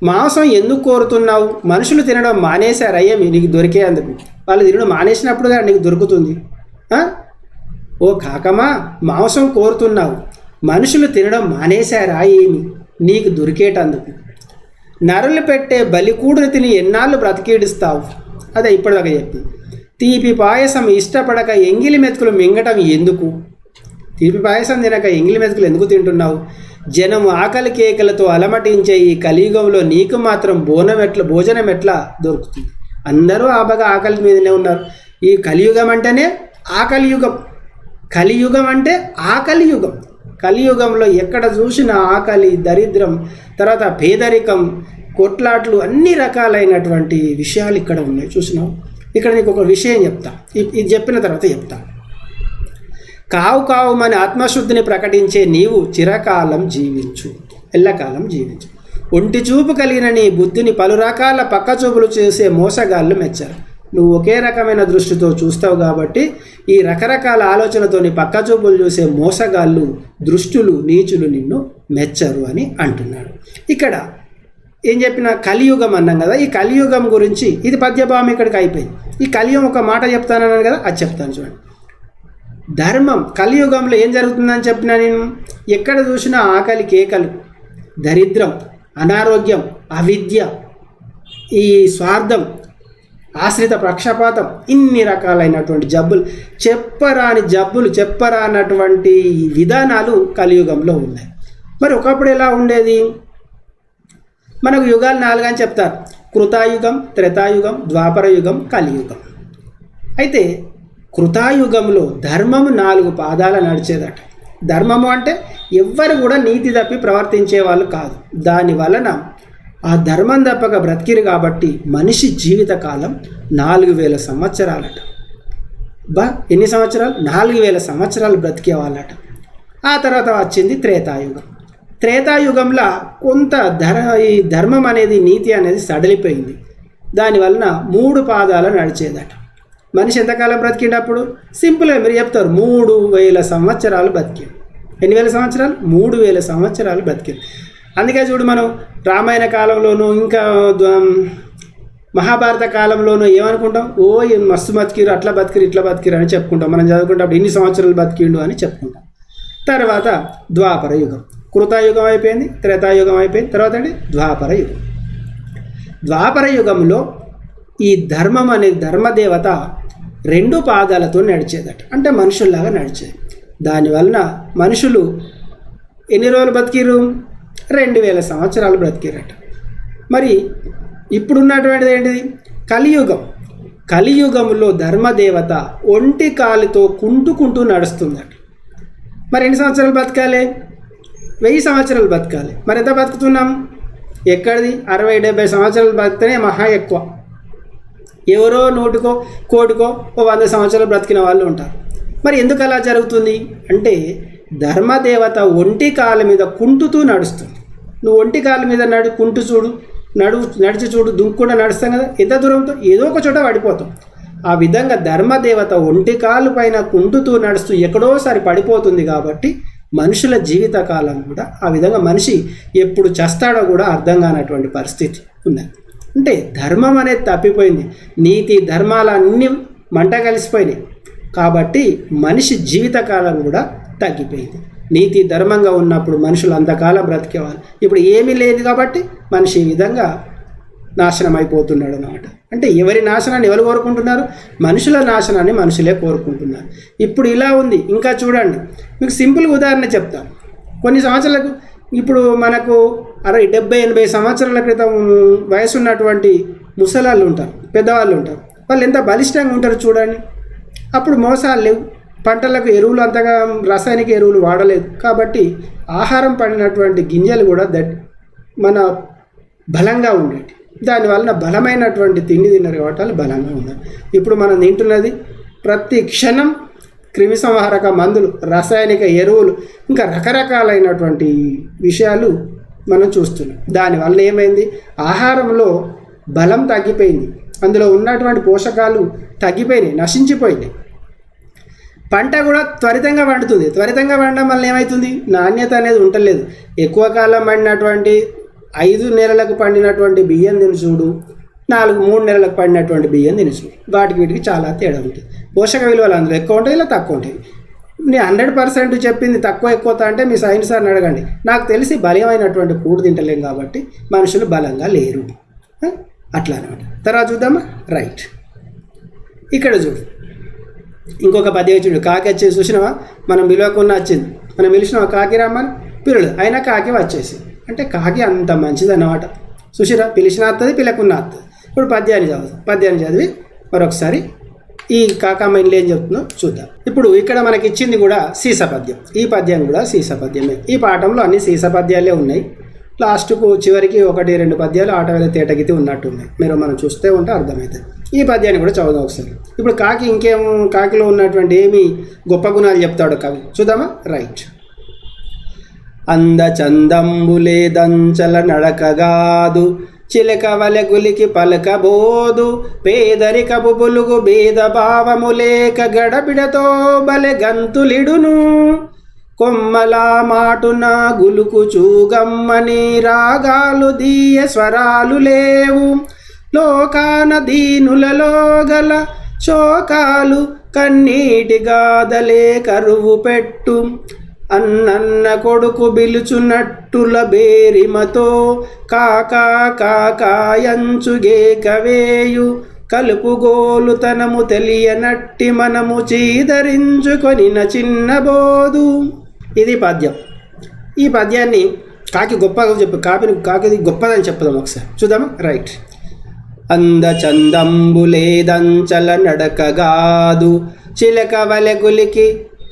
మాంసం ఎందుకు కోరుతున్నావు? మనుషులు తినడం మానేశారయ్యా నీకు దొరికేందుకు. వాళ్ళు తినడం మానేసినప్పుడుగా నీకు దొరుకుతుంది. ఓ కాకమ్మ, మాంసం కోరుతున్నావు, మనుషులు తినడం మానేశారా ఏమి నీకు దొరికేటందుకు? నరులు పెట్టే బలికూడును తిని ఎన్నాళ్ళు బ్రతికీడిస్తావు? అదే ఇప్పటిదాకా చెప్పి. తీపి పాయసం ఇష్టపడక ఎంగిలి మెతుకులు మింగటం ఎందుకు? తీపి పాయసం తినక ఎంగిలి మెతుకులు ఎందుకు తింటున్నావు? జనం ఆకలి కేకలతో అలమటించే ఈ కలియుగంలో నీకు మాత్రం భోజనం ఎట్లా దొరుకుతుంది? అందరూ బాగా ఆకలి మీదనే ఉన్నారు. ఈ కలియుగం అంటేనే ఆకలి యుగం. కలియుగం అంటే ఆకలి యుగం. కలియుగంలో ఎక్కడ చూసినా ఆకలి, దరిద్రం, తర్వాత పేదరికం, కొట్లాట్లు, అన్ని రకాలైనటువంటి విషయాలు ఇక్కడ ఉన్నాయి. చూసినావు? ఇక్కడ నీకు ఒక విషయం చెప్తా, ఇది చెప్పిన తర్వాత చెప్తా. కావు కావుమని ఆత్మశుద్ధిని ప్రకటించే నీవు చిరకాలం జీవించు, ఎల్లకాలం జీవించు. ఒంటి చూపు కలిగిన నీ బుద్ధిని పలు రకాల పక్క చూపులు చేసే మోసగాళ్ళు మెచ్చారు. నువ్వు ఒకే రకమైన దృష్టితో చూస్తావు కాబట్టి ఈ రకరకాల ఆలోచనతోని పక్క చూపులు చూసే మోసగాళ్ళు, దృష్టులు, నీచులు నిన్ను మెచ్చరు అని అంటున్నాడు. ఇక్కడ ఏం చెప్పినా కలియుగం అన్నాం కదా, ఈ కలియుగం గురించి ఇది పద్యభావం ఇక్కడికి అయిపోయింది. ఈ కలియుగం ఒక మాట చెప్తానన్నాను కదా, అది చెప్తాను చూడండి. ధర్మం కలియుగంలో ఏం జరుగుతుందని చెప్పినా నేను, ఎక్కడ చూసినా ఆకలి కేకలు, దరిద్రం, అనారోగ్యం, అవిద్య, ఈ స్వార్థం, ఆశ్రిత పక్షపాతం, ఇన్ని రకాలైనటువంటి జబ్బులు, చెప్పరానటువంటి విధానాలు కలియుగంలో ఉన్నాయి. మరి ఒకప్పుడు ఎలా ఉండేది? మనకు యుగాలు 4 అని చెప్తారు. కృతాయుగం, త్రేతాయుగం, ద్వాపర యుగం, కలియుగం. అయితే కృతాయుగంలో ధర్మము 4 పాదాల నడిచేదట. ధర్మము అంటే ఎవ్వరు కూడా నీతి తప్పి ప్రవర్తించే వాళ్ళు కాదు. దాని వలన ఆ ధర్మం తప్పక బ్రతికిరు కాబట్టి మనిషి జీవితకాలం 4000 సంవత్సరాలట. ఎన్ని సంవత్సరాలు? 4000 సంవత్సరాలు బ్రతికే వాళ్ళట. ఆ తర్వాత వచ్చింది త్రేతాయుగం. త్రేతాయుగంలో కొంత ఈ ధర్మం అనేది, నీతి అనేది సడలిపోయింది. దానివలన 3 పాదాలు నడిచేదట. మనిషి ఎంతకాలం బ్రతికిండు అప్పుడు? సింపుల్గా మీరు చెప్తారు 3000 సంవత్సరాలు బతికిండు. ఎన్ని వేల సంవత్సరాలు? 3000 సంవత్సరాలు బతికిండు. అందుకే చూడు, మనం రామాయణ కాలంలోనూ ఇంకా మహాభారత కాలంలోనూ ఏమనుకుంటాం? ఓ మస్తు బతికిరు, అట్లా బతికిరు, ఇట్లా బతికిరు అని చెప్పుకుంటాం. మనం చదువుకుంటే ఇన్ని సంవత్సరాలు బతికిండు అని చెప్పుకుంటాం. తర్వాత ద్వాపర యుగం, కృతాయుగం అయిపోయింది, త్రేతాయుగం అయిపోయింది, తర్వాత అంటే ద్వాపర యుగం. ద్వాపర యుగంలో ఈ ధర్మం అనే ధర్మదేవత 2 పాదాలతో నడిచేదట, అంటే మనుషుల్లాగా నడిచేది. దానివలన మనుషులు ఎన్ని రోజులు బతికిరు? 2000 సంవత్సరాలు బ్రతికిరట. మరి ఇప్పుడున్నటువంటిది ఏంటిది? కలియుగం. కలియుగంలో ధర్మదేవత ఒంటి కాలుతో కుంటుకుంటూ నడుస్తుందట. మరి ఎన్ని సంవత్సరాలు బతకాలి? 1000 సంవత్సరాలు బతకాలి. మరి ఎంత బతుకుతున్నాం? ఎక్కడిది? 60-70 సంవత్సరాలు బతికితేనే మహా ఎక్కువ. ఎవరో 100కో కోటికో 100 సంవత్సరాలు బ్రతికిన వాళ్ళు ఉంటారు. మరి ఎందుకు అలా జరుగుతుంది అంటే ధర్మదేవత ఒంటి కాళ్ళ మీద కుంటుతూ నడుస్తుంది. నువ్వు ఒంటి కాళ్ళ మీద కుంటూ చూడు, నడిచి చూడు, దుంకుండా నడుస్తాం కదా, ఎంత దూరంతో ఏదో ఒక చోట పడిపోతాం. ఆ విధంగా ధర్మదేవత ఒంటి కాలు పైన కుంటుతూ నడుస్తూ ఎక్కడోసారి పడిపోతుంది. కాబట్టి మనుషుల జీవితకాలం కూడా ఆ విధంగా మనిషి ఎప్పుడు చస్తాడో కూడా అర్థం కానటువంటి పరిస్థితి ఉన్నది. అంటే ధర్మం అనేది తప్పిపోయింది, నీతి ధర్మాలన్నీ మంట కలిసిపోయినాయి. కాబట్టి మనిషి జీవితకాలం కూడా తగ్గిపోయింది. నీతి ధర్మంగా ఉన్నప్పుడు మనుషులు అంతకాలం బ్రతికేవాళ్ళు. ఇప్పుడు ఏమీ లేదు కాబట్టి మనిషి ఈ విధంగా నాశనం అయిపోతున్నాడు అన్నమాట. అంటే ఎవరి నాశనాన్ని ఎవరు కోరుకుంటున్నారు? మనుషుల నాశనాన్ని మనుషులే కోరుకుంటున్నారు. ఇప్పుడు ఇలా ఉంది. ఇంకా చూడండి, మీకు సింపుల్గా ఉదాహరణ చెప్తాను. కొన్ని సంవత్సరాలకు ఇప్పుడు మనకు 60, 70, 80 సంవత్సరాల క్రితం వయసు ఉన్నటువంటి ముసలాళ్ళు ఉంటారు, పెద్దవాళ్ళు ఉంటారు. వాళ్ళు ఎంత బలిష్టంగా ఉంటారు చూడండి. అప్పుడు మోసాలు లేవు, పంటలకు ఎరువులు అంతగా రసాయనిక ఎరువులు వాడలేదు. కాబట్టి ఆహారం పడినటువంటి గింజలు కూడా మన బలంగా ఉండేవి. దానివలన బలమైనటువంటి తిండి తిన్నారు కాబట్టి వాళ్ళు బలంగా ఉన్నారు. ఇప్పుడు మనం తింటున్నది ప్రతి క్షణం క్రిమి సంహారక మందులు, రసాయనిక ఎరువులు, ఇంకా రకరకాలైనటువంటి విషయాలు మనం చూస్తున్నాం. దానివల్ల ఏమైంది? ఆహారంలో బలం తగ్గిపోయింది, అందులో ఉన్నటువంటి పోషకాలు తగ్గిపోయినాయి, నశించిపోయినాయి. పంట కూడా త్వరితంగా పండుతుంది. త్వరితంగా పండడం వల్ల ఏమవుతుంది? నాణ్యత అనేది ఉండలేదు. ఎక్కువ కాలం పండినటువంటి 5 నెలలకు పండినటువంటి బియ్యం తిని చూడు, 3 నెలలకు పండినటువంటి బియ్యం తిని చూడు, వాటికి వీటికి చాలా తేడా ఉంటుంది. పోషక విలువలు అందులో ఎక్కువ ఉంటాయి, ఇలా తక్కువ ఉంటాయి. నేను 100% చెప్పింది తక్కువ ఎక్కువ అంటే మీ సైన్స్ సార్ని అడగండి. నాకు తెలిసి బలమైనటువంటి కూడు తింటలేం కాబట్టి మనుషులు బలంగా లేరు. అట్లా అనమాట. తర్వాత చూద్దామా? రైట్, ఇక్కడ చూడు, ఇంకొక పద్యం చూడు. కాకి వచ్చేసి చూసినావా? మనం పిలవకుండా వచ్చింది, మనం పిలిచినావా కాకి రమ్మని, పిలుడు అయినా కాకి వచ్చేసి. అంటే కాకి అంత మంచిది అన్నమాట. చూసిరా, పిలిచిన వస్తుంది, పిలకున్న వస్తుంది. ఇప్పుడు పద్యాన్ని చదివి మరొకసారి ఈ కాకమ్మ ఇంట్లో ఏం చెప్తుందో చూద్దాం. ఇప్పుడు ఇక్కడ మనకి ఇచ్చింది కూడా సీస పద్యం. ఈ పద్యం కూడా సీస పద్యమే. ఈ పాఠంలో అన్ని సీస పద్యాలే ఉన్నాయి. లాస్ట్కు చివరికి 1-2 పద్యాలు ఆటవేళ తేటగితి ఉన్నట్టు ఉన్నాయి. మనం చూస్తే ఉంటే అర్థమవుతుంది. ఈ పద్యాన్ని కూడా చదువుదాం ఒకసారి. ఇప్పుడు కాకిలో ఉన్నటువంటి ఏమి గొప్ప గుణాలు చెప్తాడు కవి, చూద్దామా? రైట్. అందచందంబులేదంచల నడకగాదు, చిలక వలెగులికి పలకబోదు, పేదరికపు బులుగు భేద భావములేక గడబిడతో బలె గంతులిడును, కొమ్మలా మాటున గులుకు చూగమ్మని రాగాలు దీయ స్వరాలు లేవు, లోకాన దీనులలో గల శోకాలు కన్నీటి గాదలే కరువు పెట్టు, అన్నన్న కొడుకు బిలుచున్నట్టుల బేరిమతో కాకా కాకాయంచుగే కవేయు, కలుపుగోలు తనము తెలియనట్టి మనము చీదరించుకొని చిన్నబోదు. ఇది పద్యం. ఈ పద్యాన్ని కాకి గొప్పగా చెప్పు, కాకిది గొప్పదని చెప్పుదాం ఒకసారి, చూద్దామా? రైట్. అందచందంబులేదంచల నడకగాదు,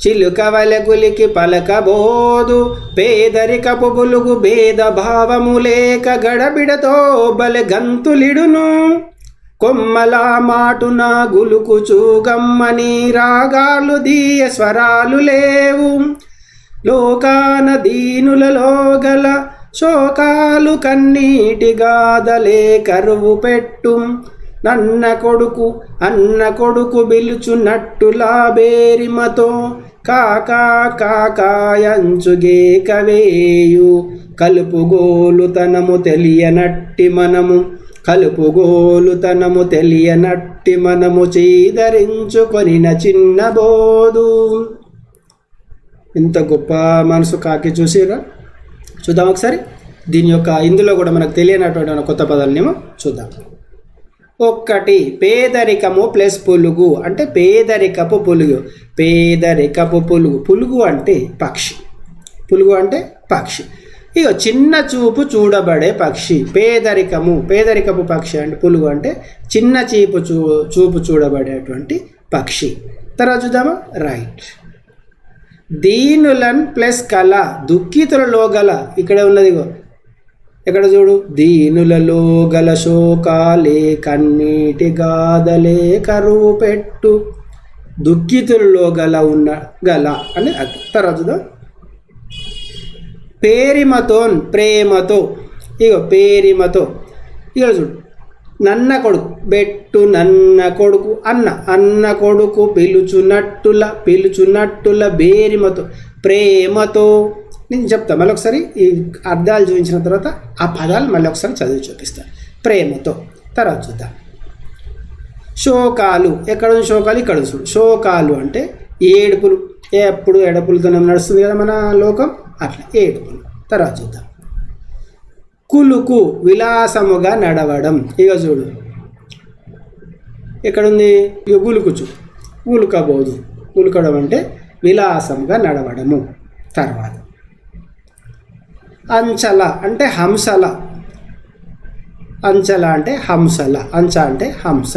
చిలుక వలెగులికి పలకబోదు, పేదరికపు బులుగు భేద భావములేక గడబిడతో బలె గంతులిడును, కొమ్మలా మాటున గులుకు చూగమ్మని రాగాలు దీయ స్వరాలు లేవు, లోకాన దీనులలో గల శోకాలు కన్నీటి గాదలే కరువు పెట్టు, అన్న కొడుకు బిలుచున్నట్టులా బేరిమతో కాకా కాకాయంచుగే కవేయు కలుపుగోలుతనము తెలియనట్టి మనము చీదరించుకొనిన చిన్నబోదు. ఇంత గొప్ప మనసు కాకి చూసిరా. చూద్దాం ఒకసారి దీని యొక్క ఇందులో కూడా మనకు తెలియనటువంటి కొత్త పదాలనేమో చూద్దాం. 1 పేదరికము ప్లస్ పులుగు అంటే పేదరికపు పులుగు. పులుగు అంటే పక్షి. ఇక చిన్న చూపు చూడబడే పక్షి. పేదరికపు పక్షి అంటే పులుగు అంటే చిన్న చూపు చూడబడేటువంటి పక్షి. తర్వాత చూద్దామా. రైట్. దీనులన్ ప్లస్ కళ దుఃఖితులలో గల. ఇక్కడ ఉన్నది ఎక్కడ చూడు. దీనులలో గల శోకాలే కన్నీటి గాథలే కరువు పెట్టు. దుఃఖితులలో గల అని అర్థం. తర్వాత చూద్దాం. పేరిమతోన్ ప్రేమతో. పేరిమతో ఇక్కడ చూడు. నన్న కొడుకు అన్న కొడుకు పిలుచున్నట్టుల బేరిమతో ప్రేమతో. నేను చెప్తా మళ్ళీ ఒకసారి ఈ అర్థాలు చూపించిన తర్వాత ఆ పదాలు మళ్ళీ ఒకసారి చదివి చూపిస్తాను. ప్రేమతో. తర్వాత చూద్దాం. శోకాలు. ఎక్కడ శోకాలు? ఇక్కడ చూడు. శోకాలు అంటే ఏడుపులు. ఎప్పుడు ఏడుపులతోనే నడుస్తుంది కదా మన లోకం, అట్లా ఏడుపులు. తర్వాత చూద్దాం. కులుకు విలాసముగా నడవడం. ఇక చూడు ఎక్కడుంది. ఇక గులుకుచు ఉలుకబోదు. ఉలుకడం అంటే విలాసంగా నడవడము. తర్వాత అంచల అంటే హంసల. అంచ అంటే హంస.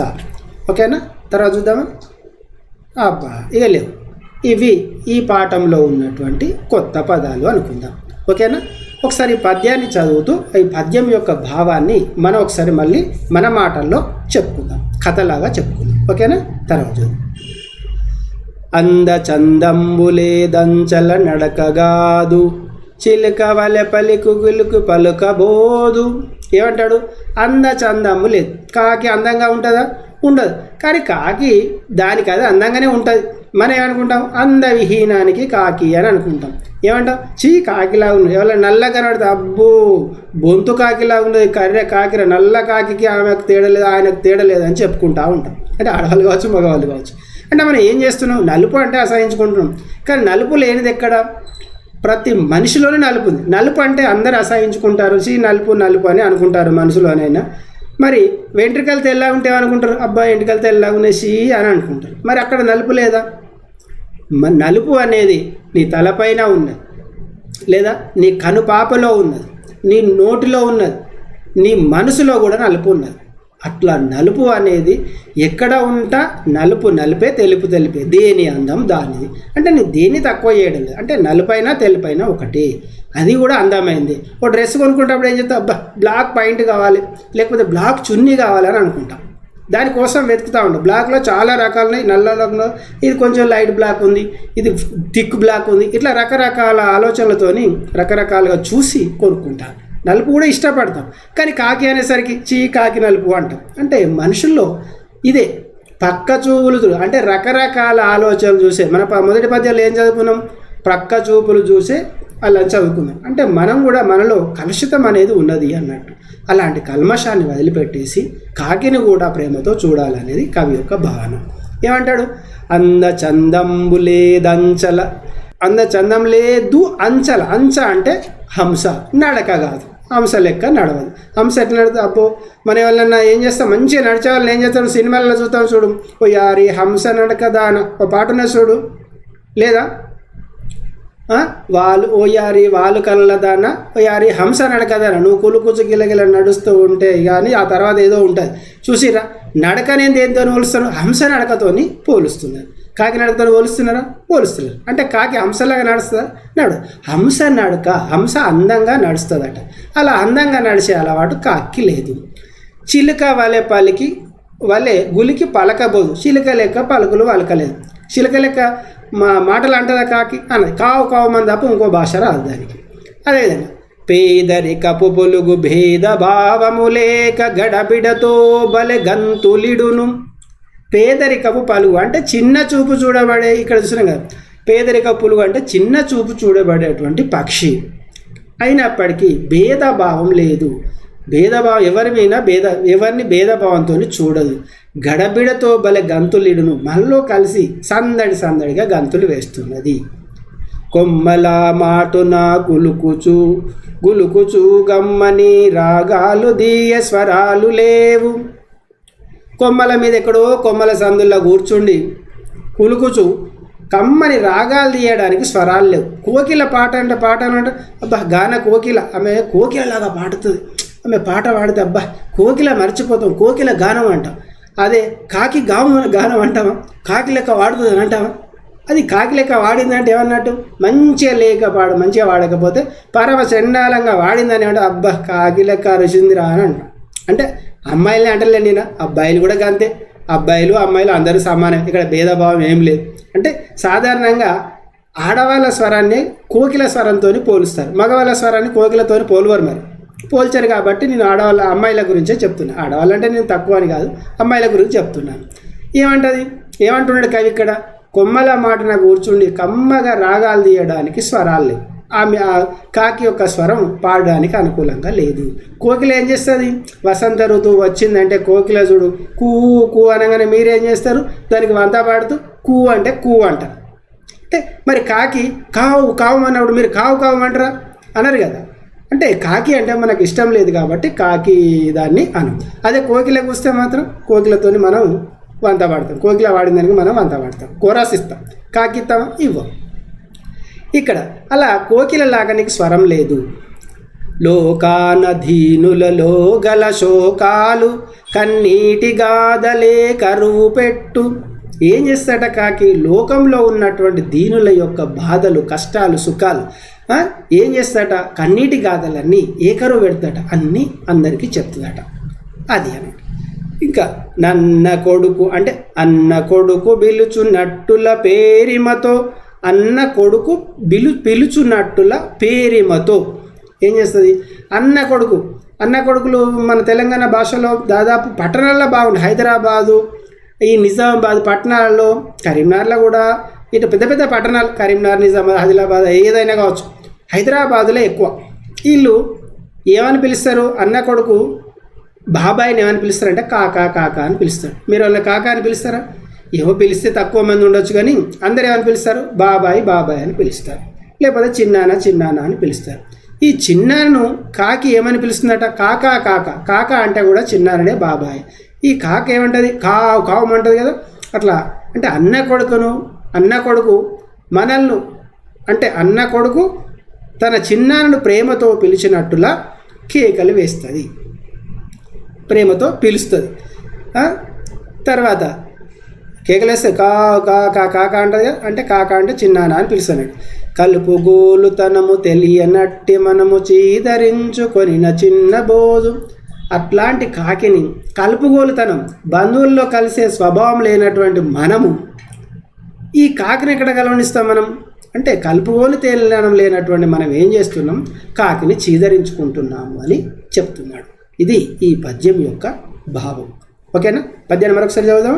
ఓకేనా. తర్వాత చూద్దామా. అబ్బా ఇక లేవు. ఇవి ఈ పాఠంలో ఉన్నటువంటి కొత్త పదాలు అనుకుందాం. ఓకేనా. ఒకసారి ఈ పద్యాన్ని చదువుతూ ఈ పద్యం యొక్క భావాన్ని మనం ఒకసారి మళ్ళీ మన మాటల్లో చెప్పుకుందాం, కథలాగా చెప్పుకుందాం. ఓకేనా. తర్వాత చూద్దాం. అందచందంబులేదంచల నడకగాదు చిలుక వలె పలికు గులుకు పలుకబోదు. ఏమంటాడు? అందచందము లేదు. కాకి అందంగా ఉంటుందా? ఉండదు. కానీ కాకి దానికి అది అందంగానే ఉంటుంది. మనం ఏమనుకుంటాం? అందవిహీనానికి కాకి అని అనుకుంటాం. ఏమంటాం? కాకిలా ఉన్నది. ఎవరైనా నల్లగా కనబడితే అబ్బో బొంతు కాకిలా ఉన్నది, కర్రె కాకిర, నల్ల కాకి ఆమెకు తేడలేదు ఆయనకు తేడలేదు అని చెప్పుకుంటూ ఉంటాం. అంటే ఆడవాళ్ళు కావచ్చు మగవాళ్ళు కావచ్చు. అంటే మనం ఏం చేస్తున్నాం? నలుపు అంటే అసహించుకుంటున్నాం. కానీ నలుపు లేనిది ఎక్కడ? ప్రతి మనిషిలోనే నలుపు ఉంది. నలుపు అంటే అందరు అసహించుకుంటారు. నలుపు అని అనుకుంటారు మనసులోనైనా. మరి వెంట్రుకలు తెల్లగా ఉంటే అనుకుంటారు, అబ్బాయి వెంట్రుకలు తెల్లగా ఉన్నాయి అని అనుకుంటారు. మరి అక్కడ నలుపు లేదా? నలుపు అనేది నీ తలపైన ఉన్నది, లేదా నీ కనుపాపలో ఉన్నది, నీ నోటిలో ఉన్నది, నీ మనసులో కూడా నలుపు ఉన్నది. అట్లా నలుపు అనేది ఎక్కడ ఉంటా నలుపే, తెలుపే. దేని అందం దానిది. అంటే నీ దేన్ని తక్కువ చేయడం లేదు. అంటే నలుపైన తెలుపైన ఒకటి, అది కూడా అందమైంది. ఒక డ్రెస్ కొనుక్కుంటప్పుడు ఏం చేస్తాం? అబ్బా బ్లాక్ పాయింట్ కావాలి, లేకపోతే బ్లాక్ చున్నీ కావాలని అనుకుంటాం. దానికోసం వెతుకుతూ ఉంటాం. బ్లాక్లో చాలా రకాలున్నాయి. నల్లలో ఇది కొంచెం లైట్ బ్లాక్ ఉంది, ఇది థిక్ బ్లాక్ ఉంది. ఇట్లా రకరకాల ఆలోచనలతోని రకరకాలుగా చూసి కొనుక్కుంటాం. నలుపు కూడా ఇష్టపడతాం. కానీ కాకి అనేసరికి కాకి నలుపు అంటాం. అంటే మనుషుల్లో ఇదే పక్క చూపులు అంటే రకరకాల ఆలోచనలు చూసే. మన మొదటి పద్యాలు ఏం చదువుకున్నాం? ప్రక్క చూపులు చూసే అలా చదువుకున్నాం. అంటే మనం కూడా మనలో కలుషితం అనేది ఉన్నది అన్నట్టు. అలాంటి కల్మషాన్ని వదిలిపెట్టేసి కాకిని కూడా ప్రేమతో చూడాలనేది కవి యొక్క భావన. ఏమంటాడు? అందచందంబు లేదంచల. అందచందం లేదు అంచల. అంచ అంటే హంస, నడక కాదు. హంస లెక్క నడవదు. హంస ఎట్లా నడుతుంది? అబ్బో మన ఎవరన్నా ఏం చేస్తాం? మంచిగా నడిచే వాళ్ళని ఏం చేస్తాం? సినిమాల్లో చూస్తాం చూడు. ఓ యారి హంస నడక దాన ఓ పాట ఉన్న చూడు. లేదా ఓ యారి వాళ్ళు కళ్ళ దాన ఓ యారి హంస నడకదాన. నువ్వు కులుకుచు గిలగిల నడుస్తూ ఉంటే కానీ ఆ తర్వాత ఏదో ఉంటుంది చూసిరా. నడక నేను దేనితో పోలుస్తాను? హంస నడకతోని పోలుస్తున్నాను. కాకి నడకతో పోలుస్తున్నారా? పోలుస్తున్నారు. అంటే కాకి హంసలాగా నడుస్తుందా? హంస నడక, హంస అందంగా నడుస్తుందట. అలా అందంగా నడిచే అలవాటు కాకి లేదు. చిలుక వలె గులికి పలకబోదు. చిలుక లెక్క పలుకులు పలకలేదు. చిలుక లెక్క మాటలు అంటుందా కాకి? అన్నది. కావు మంది తప్ప ఇంకో భాష రాదు దానికి. అదేవిధంగా పేదరికపు పొలుగు భేదభావము లేక గడబిడతో బలె గంతులిడును. పేదరికపు పలుగు అంటే చిన్న చూపు చూడబడే, ఇక్కడ చూసినాం కదా, పేదరికపు పులుగు అంటే చిన్న చూపు చూడబడేటువంటి పక్షి. అయినప్పటికీ భేదభావం లేదు, భేదభావం ఎవరిని భేదభావంతో చూడదు. గడబిడతో బలె గంతులిడును, మనలో కలిసి సందడిగా గంతులు వేస్తున్నది. కొమ్మల మాటున గులుకుచు గమ్మని రాగాలు దీయ స్వరాలు లేవు. కొమ్మల మీద ఎక్కడో కొమ్మల సందుల్లో కూర్చుండి కులుకుచు కమ్మని రాగాలు తీయడానికి స్వరాలు లేవు. కోకిల పాట అంటే అబ్బా గాన కోకిల, ఆమె కోకిలలాగా పాడుతుంది, ఆమె పాట పాడితే అబ్బా కోకిల మర్చిపోతాం, కోకిల గానం అంటాం. అదే కాకి గానం అంటామా, కాకి లెక్క వాడుతుంది అని అంటామా? అది కాకి లెక్క వాడిందంటే ఏమన్నట్టు, మంచిగా వాడకపోతే పరమ చండాలంగా వాడిందని అంటే అబ్బా కాకి లెక్క రుచిందిరా అని అంటాం. అంటే అమ్మాయిలని అంటలే నేను, అబ్బాయిలు కూడా అంతే, అబ్బాయిలు అమ్మాయిలు అందరూ సమానం, ఇక్కడ భేదభావం ఏం లేదు. అంటే సాధారణంగా ఆడవాళ్ళ స్వరాన్ని కోకిల స్వరంతో పోలుస్తారు, మగవాళ్ళ స్వరాన్ని కోకిలతో పోలువరు. మరి పోల్చారు కాబట్టి నేను అమ్మాయిల గురించే చెప్తున్నా. ఆడవాళ్ళంటే నేను తక్కువ అని కాదు, అమ్మాయిల గురించి చెప్తున్నాను. ఏమంటున్నాడు కవి ఇక్కడ, కొమ్మల మాటన కూర్చుండి కమ్మగా రాగాలు తీయడానికి స్వరాలు లేవు. ఆమె ఆ కాకి యొక్క స్వరం పాడడానికి అనుకూలంగా లేదు. కోకిల ఏం చేస్తుంది, వసంత ఋతువు వచ్చిందంటే కోకిల చూడు కూ కూ అనగానే మీరేం చేస్తారు, దానికి వంత పాడుతూ కూ అంటే కూ అంటారు. అంటే మరి కాకి కావు కావు అన్నప్పుడు మీరు కావు కావు అంటారా, అనరు కదా. అంటే కాకి అంటే మనకు ఇష్టం లేదు కాబట్టి కాకి దాన్ని అనం. అదే కోకిల కూస్తే మాత్రం కోకిలతోని మనం వంత పాడతాం, కోకిల వాడిన దానికి మనం వంత పాడతాం, కోరాస్ ఇస్తాం, కాకి ఇస్తామా ఇవ్వం. ఇక్కడ అలా కోకిల లాగా నీకు స్వరం లేదు. లోకాన ధీనులలో గల శోకాలు కన్నీటి గాథలే కరువు పెట్టు. ఏం చేస్తాట కాకి, లోకంలో ఉన్నటువంటి దీనుల యొక్క బాధలు కష్టాలు సుఖాలు ఏం చేస్తాట, కన్నీటి గాథలన్నీ ఏకరువు పెడతాట, అన్నీ అందరికీ చెప్తుందట. అది అని ఇంకా నన్న కొడుకు అంటే అన్న కొడుకు పిలుచున్నట్టుల పేరిమతో, అన్న కొడుకు పిలుచున్నట్టుల పేరిమతో ఏం చేస్తుంది, అన్న కొడుకులు మన తెలంగాణ భాషలో దాదాపు పట్టణాల్లో బాగుంది. హైదరాబాదు, ఈ నిజామాబాద్ పట్టణాల్లో, కరీంనగర్లో కూడా, ఇటు పెద్ద పెద్ద పట్టణాలు కరీంనగర్, నిజామాబాద్, ఆదిలాబాద్ ఏదైనా కావచ్చు, హైదరాబాదులో ఎక్కువ. వీళ్ళు ఏమని పిలుస్తారు, అన్న కొడుకు బాబాయిని ఏమని పిలుస్తారంటే కాకా అని పిలుస్తారు. మీరు వాళ్ళ కాకా అని పిలుస్తారా, ఏమో పిలిస్తే తక్కువ మంది ఉండొచ్చు, కానీ అందరు ఏమని పిలుస్తారు, బాబాయ్ అని పిలుస్తారు, లేకపోతే చిన్నాన్న అని పిలుస్తారు. ఈ చిన్నాన్నను కాకి ఏమని పిలుస్తుందట, కాకా అంటే కూడా చిన్నారనే బాబాయ్. ఈ కాక ఏమంటుంది, కావు అంటుంది కదా. అట్లా అంటే అన్న కొడుకు మనల్ని అంటే అన్న కొడుకు తన చిన్నాన్నను ప్రేమతో పిలిచినట్టులా కేకలు వేస్తుంది, ప్రేమతో పిలుస్తుంది. తర్వాత కేకలేస్తే కాక అంటది కదా, అంటే కాక అంటే చిన్నాన్న అని పిలుస్తాడు. కలుపుగోలుతనము తెలియనట్టి మనము చీదరించుకొనిన చిన్న బోధు. అట్లాంటి కాకిని, కలుపుగోలుతనం బంధువుల్లో కలిసే స్వభావం లేనటువంటి మనము ఈ కాకిని ఎక్కడ గమనిస్తాం మనం అంటే, కలుపుగోలు తేలనం లేనటువంటి మనం ఏం చేస్తున్నాం, కాకిని చీదరించుకుంటున్నాము అని చెప్తున్నాడు. ఇది ఈ పద్యం యొక్క భావం. ఓకేనా, పద్యాన్ని మరొకసారి చదువుదాం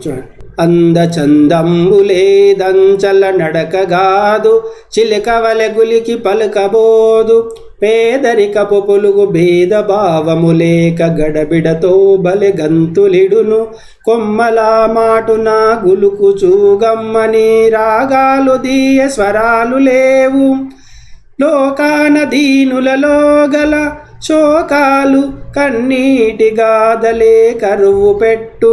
చూడండి. అందచందంబులేదంచల నడకగాదు చిలక వలెగులికి పలుకబోదు, పేదరికపు పొలుగు భేదభావము లేక గడబిడతో బలె గంతులిడును, కొమ్మల మాటున గులుకుచు గమ్మని రాగాలు దీయ స్వరాలు లేవు, లోకాన దీనులలో గల శోకాలు కన్నీటి గాథలే కరువు పెట్టు,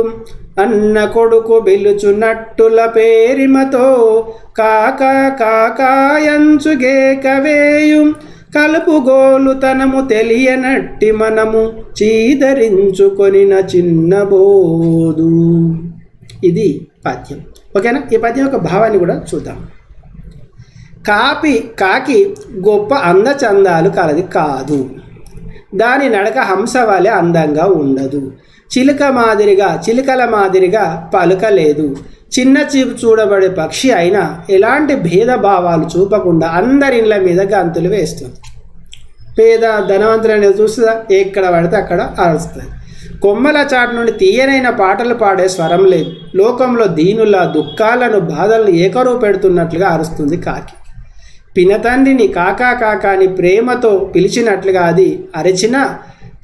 అన్న కొడుకు పిలుచున్నట్టుల పేరిమతో కాకాయంచుగేకవేయు, కలుపుగోలుతనము తెలియనట్టి మనము చీదరించుకొనిన చిన్నబోదు. ఇది పద్యం. ఓకేనా, ఈ పద్యం యొక్క భావాన్ని కూడా చూద్దాం. కాకి గొప్ప అందచందాలు కలది కాదు, దాని నడక హంస వలె అందంగా ఉండదు, చిలుకల మాదిరిగా పలుకలేదు, చిన్న చూపు చూడబడే పక్షి అయినా ఎలాంటి భేదభావాలు చూపకుండా అందరి ఇళ్ళ మీద గంతులు వేస్తుంది. పేద ధనవంతులు అనేది చూస్తుందా, ఎక్కడ పడితే అక్కడ అరుస్తుంది. కొమ్మల చాటు నుండి తీయనైన పాటలు పాడే స్వరం లేదు. లోకంలో దీనుల దుఃఖాలను బాధలను ఏకరువు పెడుతున్నట్లుగా అరుస్తుంది కాకి. పినతండ్రిని కాకా కాకా అని ప్రేమతో పిలిచినట్లుగా అది అరిచినా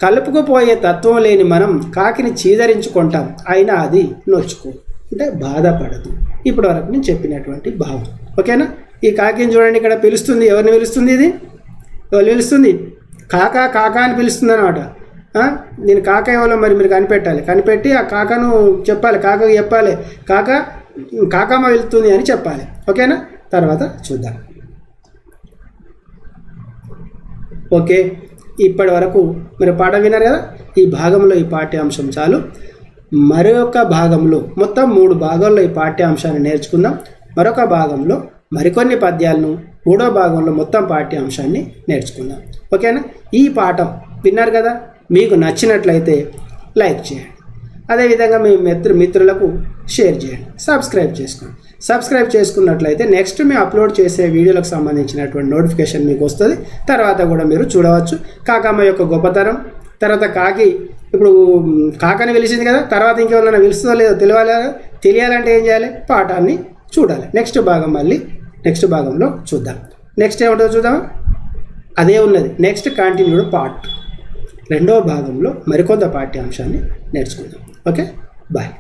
కలుపుకుపోయే తత్వం లేని మనం కాకిని చీదరించుకుంటాం, అయినా అది నొచ్చుకో, అంటే బాధపడదు. ఇప్పటి వరకు నేను చెప్పినటువంటి భావం ఓకేనా. ఈ కాకిని చూడండి, ఇక్కడ పిలుస్తుంది. ఎవరిని పిలుస్తుంది? ఇది ఎవరు పిలుస్తుంది? కాకా కాకా అని పిలుస్తుంది అనమాట. నేను కాక ఎవరో మరి మీరు కనిపెట్టాలి. కనిపెట్టి ఆ కాకను చెప్పాలి, కాకకు చెప్పాలి కాకమ్మ వెళ్తుంది అని చెప్పాలి ఓకేనా. తర్వాత చూద్దాం. ఓకే, ఇప్పటి వరకు మీరు పాట విన్నారు కదా. ఈ భాగంలో ఈ పాఠ్యాంశం చాలు. మరొక భాగంలో మొత్తం 3 భాగాల్లో ఈ పాఠ్యాంశాన్ని నేర్చుకుందాం. మరొక భాగంలో మరికొన్ని పద్యాలను, 3వ భాగంలో మొత్తం పాఠ్యాంశాన్ని నేర్చుకుందాం ఓకేనా. ఈ పాఠం విన్నారు కదా, మీకు నచ్చినట్లయితే లైక్ చేయండి. అదేవిధంగా మీ మిత్రులకు షేర్ చేయండి. సబ్స్క్రైబ్ చేసుకోండి. సబ్స్క్రైబ్ చేసుకున్నట్లయితే నెక్స్ట్ మేము అప్లోడ్ చేసే వీడియోలకు సంబంధించినటువంటి నోటిఫికేషన్ మీకు వస్తుంది. తర్వాత కూడా మీరు చూడవచ్చు కాకమ్మ యొక్క గొప్పతనం. తర్వాత కాకి ఇప్పుడు కాకని పిలిచింది కదా, తర్వాత ఇంకెవరైనా పిలుస్తుందో లేదో తెలియాలంటే ఏం చేయాలి? పాఠాన్ని చూడాలి. నెక్స్ట్ భాగంలో చూద్దాం. నెక్స్ట్ ఏముంటుందో చూద్దామా? అదే ఉన్నది. నెక్స్ట్ కంటిన్యూడ్ పార్ట్ 2వ భాగంలో మరికొంత పాఠ్యాంశాన్ని నేర్చుకుందాం. Okay, bye.